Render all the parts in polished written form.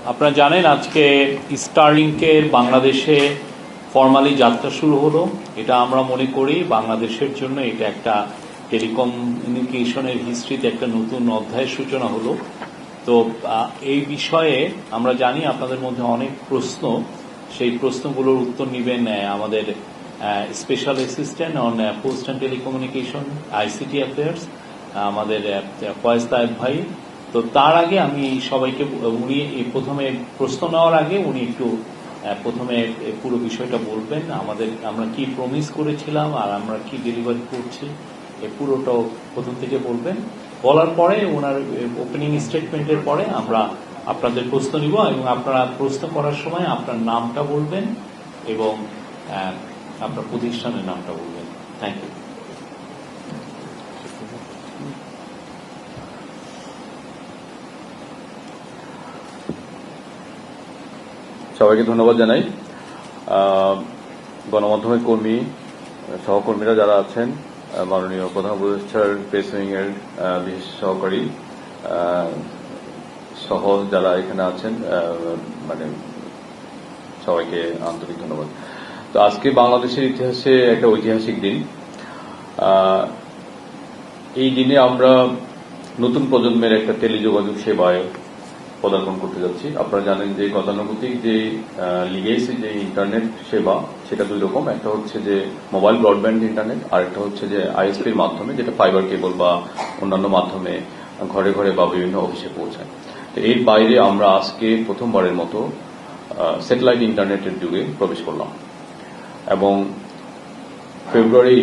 আপনারা জানেন আজকে স্টারলিংকের বাংলাদেশে ফর্মালি যাত্রা শুরু হলো। এটা আমরা মনে করি বাংলাদেশের জন্য এটা একটা টেলিকমিউনিকেশনের হিস্ট্রিতে একটা নতুন অধ্যায়ের সূচনা হলো। তো এই বিষয়ে আমরা জানি আপনাদের মধ্যে অনেক প্রশ্ন, সেই প্রশ্নগুলোর উত্তর নেবেন আমাদের special assistant on post and telecommunication ICT affairs আমাদের ফয়েজ তায়েব ভাই। তো তার আগে আমি সবাইকে উনি প্রথমে প্রশ্ন নেওয়ার আগে উনি একটু প্রথমে পুরো বিষয়টা বলবেন, আমরা কি প্রমিস করেছিলাম আর আমরা কি ডেলিভারি করছি পুরোটাও প্রথম থেকে বলবেন। বলার পরে ওনার ওপেনিং স্টেটমেন্টের পরে আমরা আপনাদের প্রশ্ন নিব এবং আপনারা প্রশ্ন করার সময় আপনার নামটা বলবেন এবং আপনার প্রতিষ্ঠানের নামটা বলবেন। Thank you. সবাইকে ধন্যবাদ জানাই। গণমাধ্যমের কর্মী সহকর্মীরা যারা আছেন, মাননীয় প্রধান উপদেষ্টার প্রেস উইং এর বিশেষ সহকারী সহ যারা এখানে আছেন, মানে সবাইকে আন্তরিক ধন্যবাদ। তো আজকে বাংলাদেশের ইতিহাসে একটা ঐতিহাসিক দিন। এই দিনে আমরা নতুন প্রজন্মের একটা টেলিযোগাযোগ সেবায় পদার্পণ করতে যাচ্ছি। আপনারা জানেন যে গতানুগতিক যে লিগেসি যে ইন্টারনেট সেবা সেটা দুই রকম। একটা হচ্ছে যে মোবাইল ব্রডব্যান্ড ইন্টারনেট, আর একটা হচ্ছে যে আইএসপির মাধ্যমে, যেটা ফাইবার কেবল বা অন্যান্য মাধ্যমে ঘরে ঘরে বা বিভিন্ন অফিসে পৌঁছায়। তো এর বাইরে আমরা আজকে প্রথমবারের মতো স্যাটেলাইট ইন্টারনেটের যুগে প্রবেশ করলাম এবং ফেব্রুয়ারি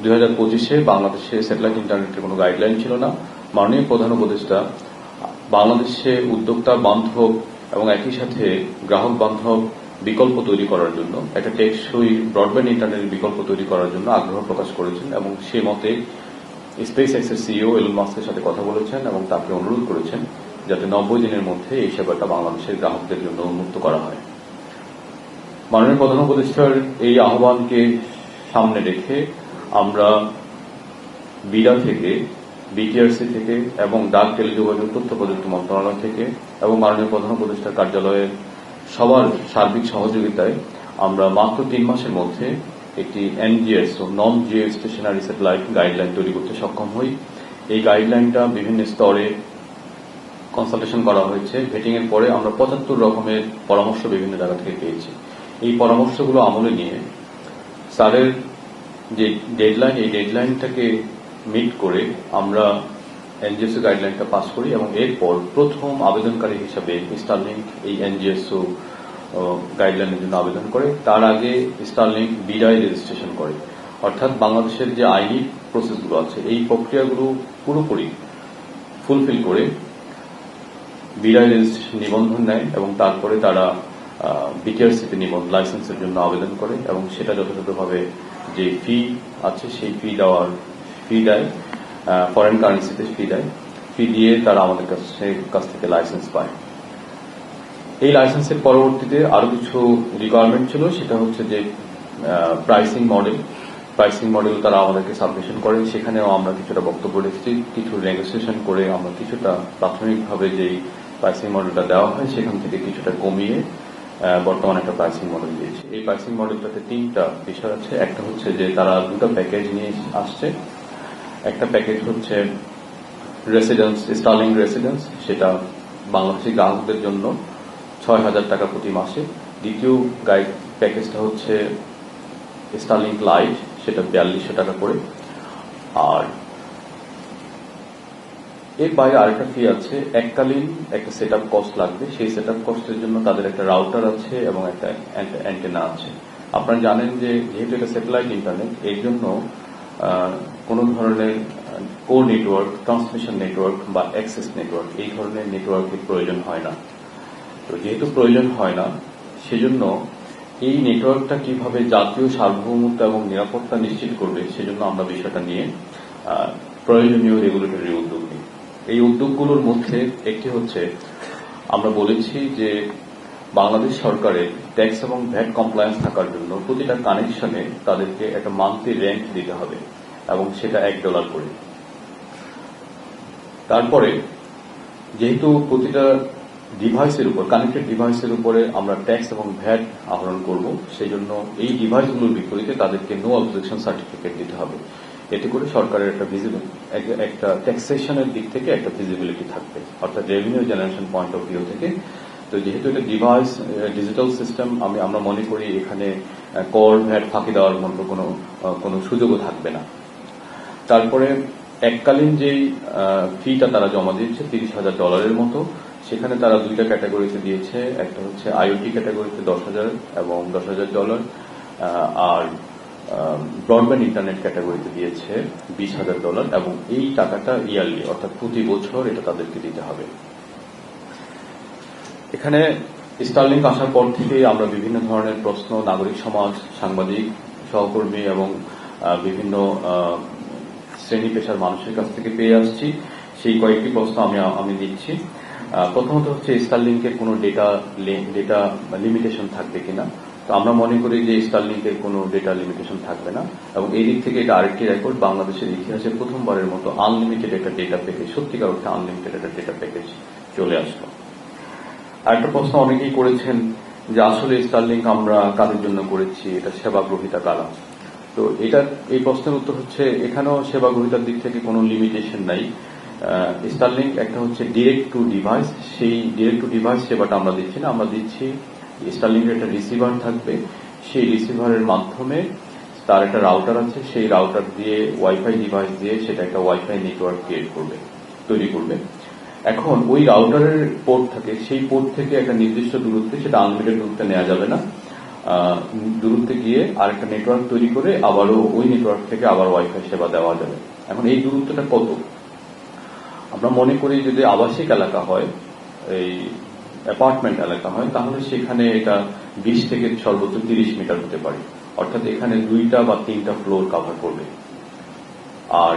2025-এ বাংলাদেশে স্যাটেলাইট ইন্টারনেটের কোনো গাইডলাইন ছিল না। মাননীয় প্রধান উপদেষ্টা বাংলাদেশে উদ্যোক্তা বান্ধব এবং একই সাথে গ্রাহক বান্ধব বিকল্প তৈরি করার জন্য, একটা টেকসই ব্রডব্যান্ড ইন্টারনেটের বিকল্প তৈরি করার জন্য আগ্রহ প্রকাশ করেছেন এবং সে মতে স্পেস এক্সের সিইও এলন মাস্কের সাথে কথা বলেছেন এবং তাকে অনুরোধ করেছেন যাতে 90 দিনের মধ্যে এই সেবাটা বাংলাদেশের গ্রাহকদের জন্য উন্মুক্ত করা হয়। মাননীয় প্রধান উপদেষ্টার এই আহ্বানকে সামনে রেখে আমরা বিডা থেকে, বিটিআরসি থেকে এবং ডাক টেলিযোগাযোগ তথ্য প্রযুক্তি মন্ত্রণালয় থেকে এবং মাননীয় প্রধান উপদেষ্টার কার্যালয়ের সবার সার্বিক সহযোগিতায় আমরা মাত্র 3 মাসের মধ্যে একটি এনজিএসও নন জিও স্টেশনারি স্যাটেলাইট গাইডলাইন তৈরি করতে সক্ষম হই। এই গাইডলাইনটা বিভিন্ন স্তরে কনসালটেশন করা হয়েছে। ভেটিং এর পরে আমরা 75 রকমের পরামর্শ বিভিন্ন জায়গা থেকে পেয়েছি। এই পরামর্শগুলো আমলে নিয়ে স্যারের যে ডেডলাইন, এই ডেডলাইনটাকে মিট করে আমরা এনজিএসও গাইডলাইনটা পাস করি এবং এরপর প্রথম আবেদনকারী হিসাবে স্টারলিংক এই এনজিএসও গাইডলাইনের জন্য আবেদন করে। তার আগে স্টারলিংক বিডায় রেজিস্ট্রেশন করে, অর্থাৎ বাংলাদেশের যে আইনি প্রসেসগুলো আছে এই প্রক্রিয়াগুলো পুরোপুরি ফুলফিল করে বিডায় রেজিস্ট্রেশন নিবন্ধন নেয় এবং তারপরে তারা বিটিআরসিতে লাইসেন্সের জন্য আবেদন করে এবং সেটা যথাযথভাবে যে ফি আছে সেই ফি দেয়, ফরেন কারেন্সিতে ফি দেয়, ফি দিয়ে তারা আমাদের কাছ থেকে লাইসেন্স পায়। এই লাইসেন্সের পরবর্তীতে আরো কিছু রিকোয়ারমেন্ট ছিল, সেটা হচ্ছে যে প্রাইসিং মডেল তারা আমাদেরকে সাবমিশন করে। সেখানেও আমরা কিছুটা বক্তব্য রেখেছি, কিছু নেগোসিয়েশন করে আমরা কিছুটা প্রাথমিকভাবে যেই প্রাইসিং মডেলটা দেওয়া হয় সেখান থেকে কিছুটা কমিয়ে বর্তমানে একটা প্রাইসিং মডেল দিয়েছে। এই প্রাইসিং মডেলটাতে 3টা বিষয় আছে। একটা হচ্ছে যে তারা 2টা প্যাকেজ নিয়ে আসছে। একটা প্যাকেজ হচ্ছে রেসিডেন্স, স্টারলিংক রেসিডেন্স, সেটা বাংলাদেশি গ্রাহকদের জন্য 6,000 টাকা প্রতি মাসে। দ্বিতীয় প্যাকেজটা হচ্ছে স্টারলিংক লাইট, সেটা 4200 টাকা করে। আর এর বাইরে আরেকটা ফি আছে, এককালীন একটা সেট আপ কস্ট লাগবে। সেই সেট আপ কস্টের জন্য তাদের একটা রাউটার আছে এবং একটা অ্যান্টেনা আছে। আপনারা জানেন যে যেহেতু এটা স্যাটেলাইট ইন্টারনেট, এর জন্য কোন ধরনের কো নেটওয়ার্ক, ট্রান্সমিশন নেটওয়ার্ক বা অ্যাক্সেস নেটওয়ার্ক, এই ধরনের নেটওয়ার্কের প্রয়োজন হয় না। তো যেহেতু প্রয়োজন হয় না, সেজন্য এই নেটওয়ার্কটা কিভাবে জাতীয় সার্বভৌমত্ব এবং নিরাপত্তা নিশ্চিত করবে সেজন্য আমরা বিষয়টা নিয়ে প্রয়োজনীয় রেগুলেটরি উদ্যোগ নিই। এই উদ্যোগগুলোর মধ্যে একটি হচ্ছে, আমরা বলেছি যে বাংলাদেশ সরকারের ট্যাক্স এবং ভ্যাট কমপ্লায়েন্স থাকার জন্য প্রতিটা কানেকশনে তাদেরকে একটা মান্থলি রেন্ট দিতে হবে এবং সেটা $1 করে। তারপরে যেহেতু প্রতিটা ডিভাইসের উপর, কানেক্টেড ডিভাইসের উপরে আমরা ট্যাক্স এবং ভ্যাট আহরণ করব। সেই জন্য এই ডিভাইসগুলোর বিপরীতে তাদেরকে নো অবজেকশন সার্টিফিকেট দিতে হবে। এতে করে সরকারের একটা ট্যাক্সেশনের দিক থেকে একটা ভিজিবিলিটি থাকবে, অর্থাৎ revenue generation point of view থেকে। তো যেহেতু এটা ডিভাইস ডিজিটাল সিস্টেম, আমরা মনে করি এখানে কর ভ্যাট ফাঁকি দেওয়ার মতো কোনো সুযোগও থাকবে না। তারপরে এককালীন যেই ফিটা তারা জমা দিয়েছে $30,000 মতো, সেখানে তারা দুইটা ক্যাটাগরিতে দিয়েছে। একটা হচ্ছে আইওটি ক্যাটাগরিতে 10,000 এবং $10,000, আর ব্রডব্যান্ড ইন্টারনেট ক্যাটাগরিতে দিয়েছে $20,000, এবং এই টাকাটা ইয়ারলি, অর্থাৎ প্রতি বছর এটা তাদেরকে দিতে হবে। এখানে স্টারলিংক আসার পর থেকেই আমরা বিভিন্ন ধরনের প্রশ্ন নাগরিক সমাজ, সাংবাদিক, সহকর্মী এবং বিভিন্ন শ্রেণী পেশার মানুষের কাছ থেকে পেয়ে আসছি। সেই কয়েকটি প্রশ্ন আমি দিচ্ছি। প্রথমত হচ্ছে স্টারলিংকের কোনো ডেটা লিমিটেশন থাকবে কিনা। তো আমরা মনে করি যে স্টারলিংকের কোনো ডেটা লিমিটেশন থাকবে না, এবং এই দিক থেকে এটা আরেকটি রেকর্ড, বাংলাদেশের ইতিহাসে প্রথমবারের মতো আনলিমিটেড একটা ডেটা প্যাকেজ, সত্যিকার অর্থে আনলিমিটেড একটা ডেটা প্যাকেজ চলে আসলো। আরেকটা প্রশ্ন অনেকেই করেছেন যে আসলে স্টারলিংক আমরা কাদের জন্য করেছি, এটা সেবা গ্রহীতা কারা। তো এই প্রশ্নের উত্তর হচ্ছে এখানেও সেবা গ্রহীতার দিক থেকে কোনো লিমিটেশন নাই। স্টারলিংক একটা হচ্ছে ডিরেক্ট টু ডিভাইস, সেই ডিরেক্ট টু ডিভাইস সেবাটা আমরা দিচ্ছি না। আমরা দিচ্ছি স্টারলিংকের একটা রিসিভার থাকবে, সেই রিসিভারের মাধ্যমে তার একটা রাউটার আছে, সেই রাউটার দিয়ে ওয়াইফাই ডিভাইস দিয়ে সেটা একটা ওয়াইফাই নেটওয়ার্ক তৈরি করবে। এখন ওই রাউটারের পোর্ট থাকে, সেই পোর্ট থেকে একটা নির্দিষ্ট দূরত্বে, সেটা আনলিমিটেড দূরত্বে নেওয়া যাবে না, দূরত্বে গিয়ে আরেকটা নেটওয়ার্ক তৈরি করে আবারও ওই নেটওয়ার্ক থেকে আবার ওয়াইফাই সেবা দেওয়া যাবে। এখন এই দূরত্বটা কত? আমরা মনে করি যদি আবাসিক এলাকা হয়, এই অ্যাপার্টমেন্ট এলাকা হয়, তাহলে সেখানে এটা 20 থেকে সর্বোচ্চ 30 মিটার হতে পারে, অর্থাৎ এখানে 2টা বা 3টা ফ্লোর কভার করবে। আর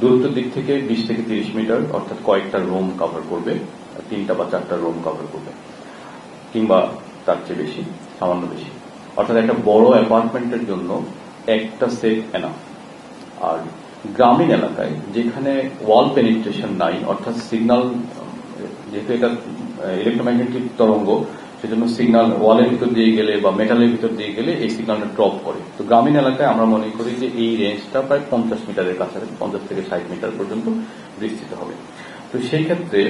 দূরত্বের দিক থেকে 20 থেকে 30 মিটার, অর্থাৎ কয়েকটা রুম কভার করবে, 3টা বা 4টা রুম কভার করবে, কিংবা তার চেয়ে বেশি, সামান্য বেশি। অর্থাৎ একটা বড় অ্যাপার্টমেন্টের জন্য একটা সেট এনাফ। আর গ্রামীণ এলাকায় যেখানে ওয়াল পেনিট্রেশন নাই, অর্থাৎ সিগন্যাল, যেহেতু এটা ইলেকট্রোম্যাগনেটিক তরঙ্গ, সেজন্য সিগন্যাল ওয়ালের ভিতর দিয়ে গেলে বা মেটালের ভিতর দিয়ে গেলে এই সিগন্যালটা ড্রপ করে। তো গ্রামীণ এলাকায় আমরা মনে করি যে এই রেঞ্জটা প্রায় 50 মিটারের কাছাকাছি, 50 থেকে 60 মিটার পর্যন্ত বিস্তৃত হবে। তো সেই ক্ষেত্রে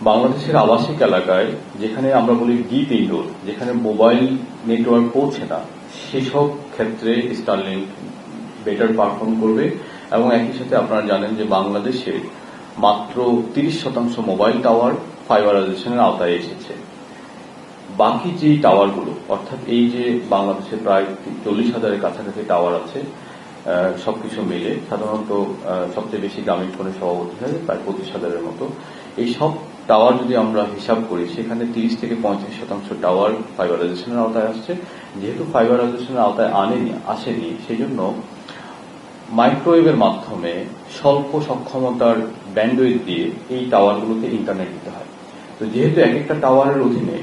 বাংলাদেশের আবাসিক এলাকায় যেখানে আমরা বলি ডিপ ইনডোর, যেখানে মোবাইল নেটওয়ার্ক পৌঁছে না, সেসব ক্ষেত্রে স্টারলিংক বেটার পারফর্ম করবে। এবং একই সাথে আপনারা জানেন যে বাংলাদেশে মাত্র 30% মোবাইল টাওয়ার ফাইবারাইজেশনের আওতায় এসেছে। বাকি যে টাওয়ারগুলো, অর্থাৎ এই যে বাংলাদেশে প্রায় 40,000-এর কাছাকাছি টাওয়ার আছে, সবকিছু মিলে সাধারণত সবচেয়ে বেশি গ্রামীণ ফোনে সভাপতি হয়, প্রায় 25,000-এর মতো। এই সব টাওয়ার যদি আমরা হিসাব করি, সেখানে 30 থেকে 35% টাওয়ার ফাইবারাইজেশনের আওতায় আসছে। যেহেতু ফাইবারাইজেশনের আওতায় আসেনি, সেই জন্য মাইক্রোওয়েভের মাধ্যমে স্বল্প সক্ষমতার ব্যান্ডউইথ দিয়ে এই টাওয়ারগুলোতে ইন্টারনেট দিতে হয়। তো যেহেতু এক একটা টাওয়ারের অধীনে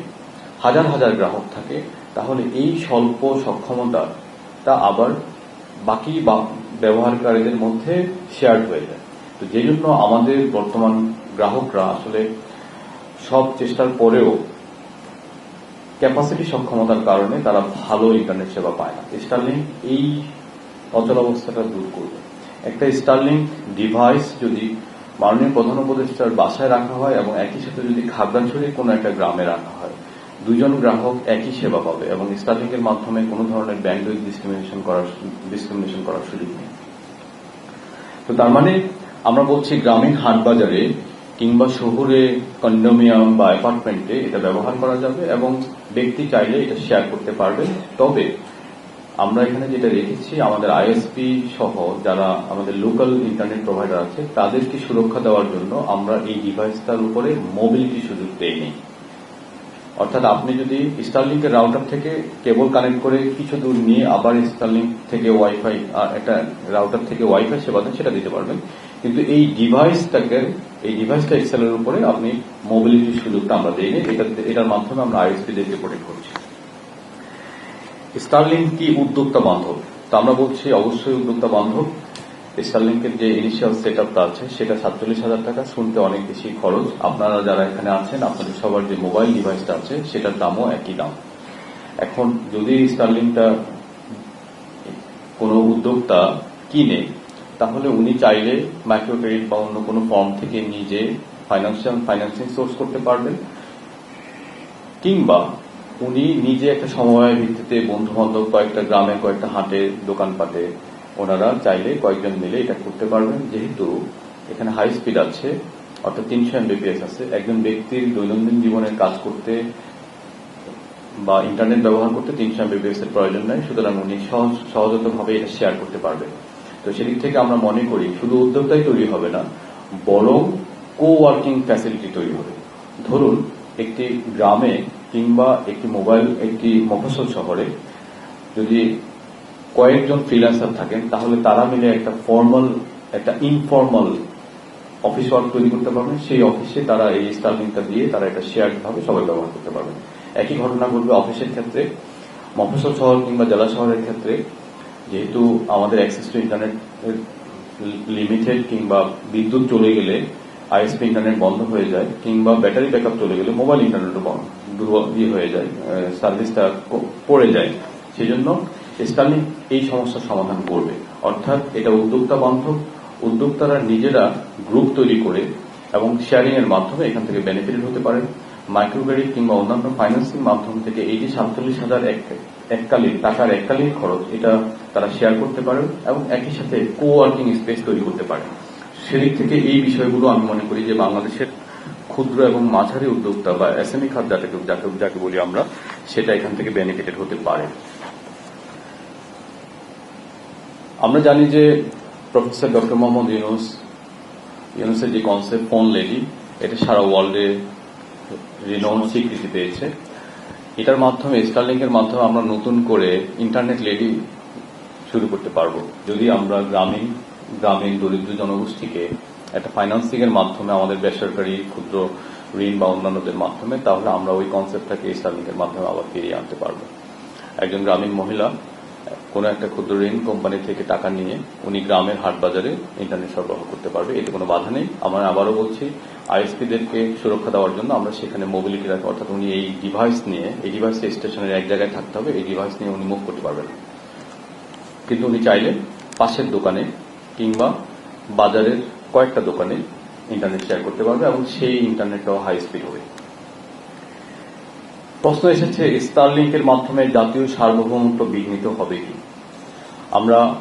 হাজার হাজার গ্রাহক থাকে, তাহলে এই স্বল্প সক্ষমতাটা আবার বাকি ব্যবহারকারীদের মধ্যে শেয়ার হয়ে যায়। তো যে জন্য আমাদের বর্তমান গ্রাহকরা আসলে সব চেষ্টার পরেও ক্যাপাসিটি সক্ষমতার কারণে তারা ভালো ইন্টারনেট সেবা পায় না। স্টারলিংক এই অচলাবস্থাটা দূর করবে। একটা স্টারলিংক ডিভাইস যদি মাননীয় প্রধান উপদেষ্টার বাসায় রাখা হয় এবং একই সাথে যদি খাগড়াছড়ির কোনো একটা গ্রামে রাখা হয়, দুজন গ্রাহক একই সেবা পাবে এবং স্টারলিংকের মাধ্যমে কোনো ধরনের ব্যান্ডউইথ ডিসক্রিমিনেশন করার সুযোগ নেই। তো তার মানে আমরা বলছি গ্রামীণ হাট বাজারে কিংবা শহরে কন্ডোমিনিয়াম বা অ্যাপার্টমেন্টে এটা ব্যবহার করা যাবে এবং ব্যক্তি চাইলে এটা শেয়ার করতে পারবে। তবে আমরা এখানে যেটা রেখেছি, আমাদের আইএসপি সহ যারা আমাদের লোকাল ইন্টারনেট প্রোভাইডার আছে, তাদেরকে সুরক্ষা দেওয়ার জন্য আমরা এই ডিভাইসটার উপরে মোবিলিটি সুযোগ দেইনি। অর্থাৎ আপনি যদি স্টারলিংকের রাউটার থেকে কেবল কানেক্ট করে কিছু দূর নিয়ে আবার স্টারলিংক থেকে ওয়াইফাই, একটা রাউটার থেকে ওয়াইফাই সেবা দেন, সেটা দিতে পারবেন। কিন্তু এই ডিভাইসটা এক্সেলের উপরে আপনি মোবিলিটির সুযোগটা আমরা দিইনি। এটার মাধ্যমে আমরা আইএসপিদেরকে প্রোটেক্ট করছি। স্টারলিংক কি উদ্যোক্তা বান্ধব? তা আমরা বলছি অবশ্যই উদ্যোক্তা বান্ধব। স্টারলিংকের যে ইনিশিয়াল সেট আপটা আছে সেটা 47,000 টাকা, শুনতে অনেক বেশি খরচ। আপনারা যারা এখানে আছেন আপনাদের সবার যে মোবাইল ডিভাইসটা আছে সেটার দামও একই দাম। এখন যদি স্টারলিংকটা কোনো উদ্যোক্তা কিনে, তাহলে উনি চাইলে মাইক্রো ক্রেডিট বা অন্য কোনো ফর্ম থেকে নিজে ফাইন্যান্সিং সোর্স করতে পারবেন, কিংবা উনি নিজে একটা সময়ের ভিত্তিতে বন্ধু বান্ধব কয়েকটা গ্রামে কয়েকটা হাটে দোকানপাটে ওনারা চাইলে কয়েকজন মিলে এটা করতে পারবেন। যেহেতু এখানে হাই স্পিড আছে, অর্থাৎ 300 Mbps আছে, একজন ব্যক্তির দৈনন্দিন জীবনের কাজ করতে বা ইন্টারনেট ব্যবহার করতে 300 Mbps এর প্রয়োজন নাই, সুতরাং উনি সহজতভাবে এটা শেয়ার করতে পারবে। তো সেদিক থেকে আমরা মনে করি শুধু উদ্যোক্তাই তৈরি হবে না, বরং কো ওয়ার্কিং ফ্যাসিলিটি তৈরি হবে। ধরুন একটি গ্রামে কিংবা একটি মফস্বল শহরে যদি কয়েকজন ফ্রিল্যান্সার থাকেন, তাহলে তারা মিলে একটা ইনফর্মাল অফিস ওয়ার্ক তৈরি করতে পারবেন। সেই অফিসে তারা এই স্টারলিংকটা দিয়ে তারা এটা শেয়ার ভাবে সবাই ব্যবহার করতে পারবেন। একই ঘটনা ঘটবে অফিসের ক্ষেত্রে, মফস্বল শহর কিংবা জেলা শহরের ক্ষেত্রে। যেহেতু আমাদের অ্যাক্সেস টু ইন্টারনেট লিমিটেড, কিংবা বিদ্যুৎ চলে গেলে আইএসপি ইন্টারনেট বন্ধ হয়ে যায়, কিংবা ব্যাটারি ব্যাকআপ চলে গেলে মোবাইল ইন্টারনেটও দুর্বল হয়ে যায়, সার্ভিসটা পড়ে যায়। সেজন্য স্টারলিংক এই সমস্যার সমাধান করবে। অর্থাৎ এটা উদ্যোক্তা বান্ধব, উদ্যোক্তারা নিজেরা গ্রুপ তৈরি করে এবং শেয়ারিং এর মাধ্যমে এখান থেকে বেনিফিটেড হতে পারেন। মাইক্রো ক্রেডিট কিংবা অন্যান্য ফাইন্যান্সিং মাধ্যম থেকে এই যে 47,000 টাকার এককালীন খরচ, এটা তারা শেয়ার করতে পারেন এবং একই সাথে কো ওয়ার্কিং স্পেস তৈরি করতে পারেন। সেদিক থেকে এই বিষয়গুলো আমি মনে করি যে বাংলাদেশের ক্ষুদ্র এবং মাঝারি উদ্যোক্তা বা এসএমই খাত যাকে বলি আমরা, সেটা এখান থেকে বেনিফিটেড হতে পারে। আমরা জানি যে প্রফেসর ডক্টর মোহাম্মদ ইউনুসের যে কনসেপ্ট ফোন লেডি, এটা সারা ওয়ার্ল্ডে রিনাউন্ড স্বীকৃতি পেয়েছে। এটার মাধ্যমে স্টারলিংকের মাধ্যমে আমরা নতুন করে ইন্টারনেট লেডি শুরু করতে পারবো। যদি আমরা গ্রামীণ দরিদ্র জনগোষ্ঠীকে একটা ফাইন্যান্সিং এর মাধ্যমে, আমাদের বেসরকারি ক্ষুদ্র ঋণ বা অন্যান্যদের মাধ্যমে, তাহলে আমরা ওই কনসেপ্টটাকে স্টারলিংকের মাধ্যমে আবার ফিরিয়ে আনতে পারবো। একজন গ্রামীণ মহিলা কোনো একটা ক্ষুদ্র ঋণ কোম্পানি থেকে টাকা নিয়ে উনি গ্রামের হাট বাজারে ইন্টারনেট সরবরাহ করতে পারবে, এতে কোনো বাধা নেই। আমরা আবারও বলছি, আইএসপিদেরকে সুরক্ষা দেওয়ার জন্য আমরা সেখানে মোবিলিটি রাখি, অর্থাৎ উনি এই ডিভাইসটা স্টেশনের এক জায়গায় থাকতে হবে, এই ডিভাইস নিয়ে উনি মুভ করতে পারবেন। কিন্তু উনি চাইলে পাশের দোকানে কিংবা বাজারের কয়েকটা দোকানে ইন্টারনেট শেয়ার করতে পারবে এবং সেই ইন্টারনেটটাও হাই স্পিড হবে। প্রশ্ন এসেছে স্টারলিংকের মাধ্যমে জাতীয় সার্বভৌমত্ব বিঘ্নিত হবে কি?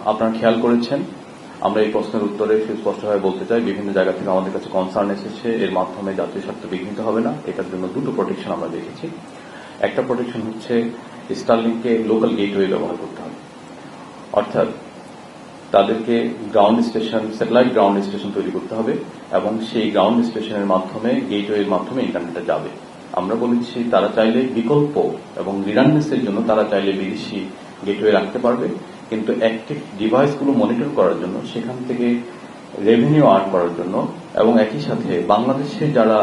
আপনারা খেয়াল করেছেন, আমরা এই প্রশ্নের উত্তরে সুস্পষ্টভাবে বলতে চাই, বিভিন্ন জায়গা থেকে আমাদের কাছে কনসার্ন এসেছে এর মাধ্যমে জাতীয় স্বার্থ বিঘ্নিত হবে না। এটার জন্য দুটো প্রোটেকশন আমরা দেখেছি। একটা প্রোটেকশন হচ্ছে স্টারলিংকে লোকাল গেটওয়ে ব্যবহার করতে হবে, অর্থাৎ তাদেরকে স্যাটেলাইট গ্রাউন্ড স্টেশন তৈরি করতে হবে এবং সেই গ্রাউন্ড স্টেশনের মাধ্যমে, গেটওয়ের মাধ্যমে ইন্টারনেটটা যাবে। আমরা বলেছি তারা চাইলে বিকল্প এবং রিডান্ডেন্সির জন্য তারা চাইলে বিদেশি গেটওয়ে রাখতে পারবে, কিন্তু অ্যাক্টিভ ডিভাইসগুলো মনিটর করার জন্য, সেখান থেকে রেভিনিউ আর্ন করার জন্য এবং একই সাথে বাংলাদেশে যারা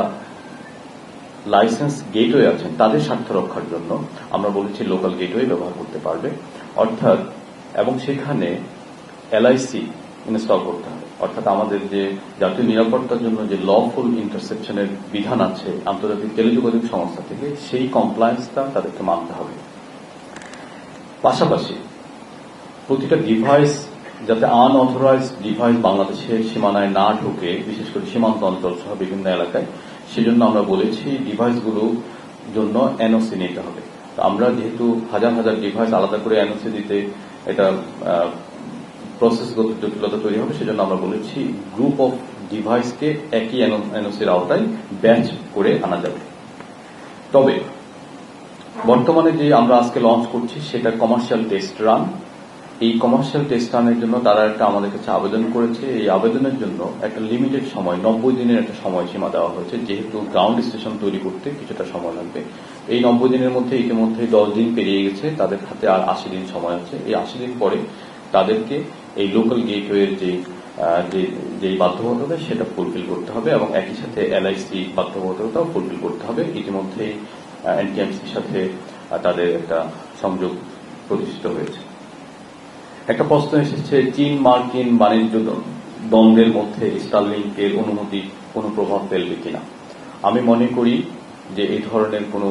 লাইসেন্স গেটওয়ে আছেন তাদের স্বার্থ রক্ষার জন্য আমরা বলেছি লোকাল গেটওয়ে ব্যবহার করতে পারবে। অর্থাৎ এবং সেখানে এলআইসি ইনস্টল করতে হবে, অর্থাৎ আমাদের যে জাতীয় নিরাপত্তার জন্য যে লফুল ইন্টারসেপশনের বিধান আছে আন্তর্জাতিক টেলিযোগাযোগ সংস্থা থেকে, সেই কমপ্লায়েন্সটা তাদেরকে মানতে হবে। পাশাপাশি প্রতিটা ডিভাইস যাতে আনঅথরাইজড ডিভাইস বাংলাদেশের সীমানায় না ঢুকে, বিশেষ করে সীমান্ত অঞ্চল সহ বিভিন্ন এলাকায়, সেজন্য আমরা বলেছি ডিভাইসগুলোর জন্য এনওসি নিতে হবে। আমরা যেহেতু হাজার হাজার ডিভাইস আলাদা করে এনওসি দিতে এটা প্রসেসগত জটিলতা তৈরি হবে, সেজন্য আমরা বলেছি গ্রুপ অফ ডিভাইসকে একই এনওসির আওতায় ব্যাচ করে আনা যাবে। তবে বর্তমানে যে আমরা আজকে লঞ্চ করছি সেটা কমার্শিয়াল টেস্ট রান। এই কমার্শিয়াল টেস্ট রানের জন্য তারা একটা আমাদের কাছে আবেদন করেছে। এই আবেদনের জন্য একটা লিমিটেড সময়, 90 দিনের একটা সময়সীমা দেওয়া হয়েছে, যেহেতু গ্রাউন্ড স্টেশন তৈরি করতে কিছুটা সময় লাগবে। এই 90 দিনের মধ্যে ইতিমধ্যে 10 দিন পেরিয়ে গেছে, তাদের হাতে আর 80 দিন সময় আছে। এই 80 দিন পরে তাদেরকে এই লোকাল গেটওয়ের যে বাধ্যবাধকতা সেটা ফুলফিল করতে হবে এবং একই সাথে এলআইসি বাধ্যবাধকতাও ফুলফিল করতে হবে। ইতিমধ্যেই এনটিএমসির সাথে তাদের একটা সংযোগ প্রতিষ্ঠিত হয়েছে। একটা প্রশ্ন এসেছে, চীন মার্কিন বাণিজ্য দ্বন্দ্বের মধ্যে স্টারলিংকের অনুমতি কোনো প্রভাব ফেলবে কিনা। আমি মনে করি যে এই ধরনের কোনো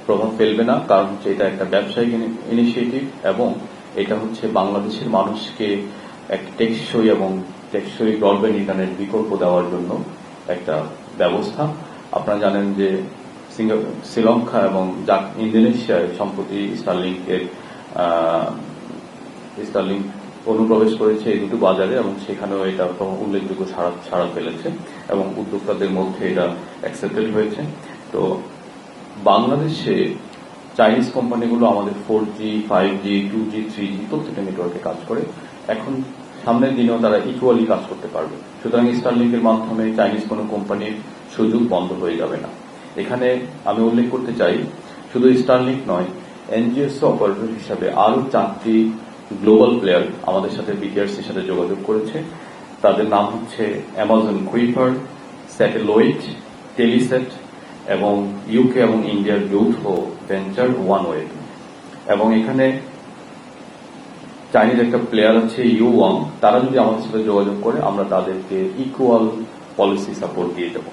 প্রভাব ফেলবে না, কারণ হচ্ছে এটা একটা ব্যবসায়িক ইনিশিয়েটিভ এবং এটা হচ্ছে বাংলাদেশের মানুষকে এক টেকসই ব্রডব্যান্ড ইন্টারনেট বিকল্প দেওয়ার জন্য একটা ব্যবস্থা। আপনারা জানেন যে শ্রীলঙ্কা এবং ইন্দোনেশিয়ায় সম্প্রতি স্টারলিংক অনুপ্রবেশ করেছে এই দুটো বাজারে এবং সেখানেও এটা উল্লেখযোগ্য সাড়া ফেলেছে এবং উদ্যোক্তাদের মধ্যে এটা অ্যাকসেপ্টেড হয়েছে। তো বাংলাদেশে চাইনিজ কোম্পানিগুলো আমাদের 4G, 5G, 2G, 3G প্রত্যেকটা নেটওয়ার্কে কাজ করে। এখন সামনের দিনেও তারা ইকুয়ালি কাজ করতে পারবে। সুতরাং স্টারলিংকের মাধ্যমে চাইনিজ কোনো কোম্পানির সুযোগ বন্ধ হয়ে যাবে না। এখানে আমি উল্লেখ করতে চাই, শুধু স্টারলিংক নয়, এনজিএস অপারেটর হিসাবে আরো 4টি গ্লোবাল প্লেয়ার আমাদের সাথে বিটিআরসির সাথে যোগাযোগ করেছে। তাদের নাম হচ্ছে অ্যামাজন কুইপার, স্যাটেলয়েট, টেলিসেট এবং ইউকে এবং ইন্ডিয়ার যৌথ ভেঞ্চার ওয়ানওয়েভ। এবং এখানে চাইনিজ একটা প্লেয়ার আছে ইউওয়াং। তারা যদি আমাদের সাথে যোগাযোগ করে আমরা তাদেরকে ইকুয়াল পলিসি সাপোর্ট দিয়ে দেব।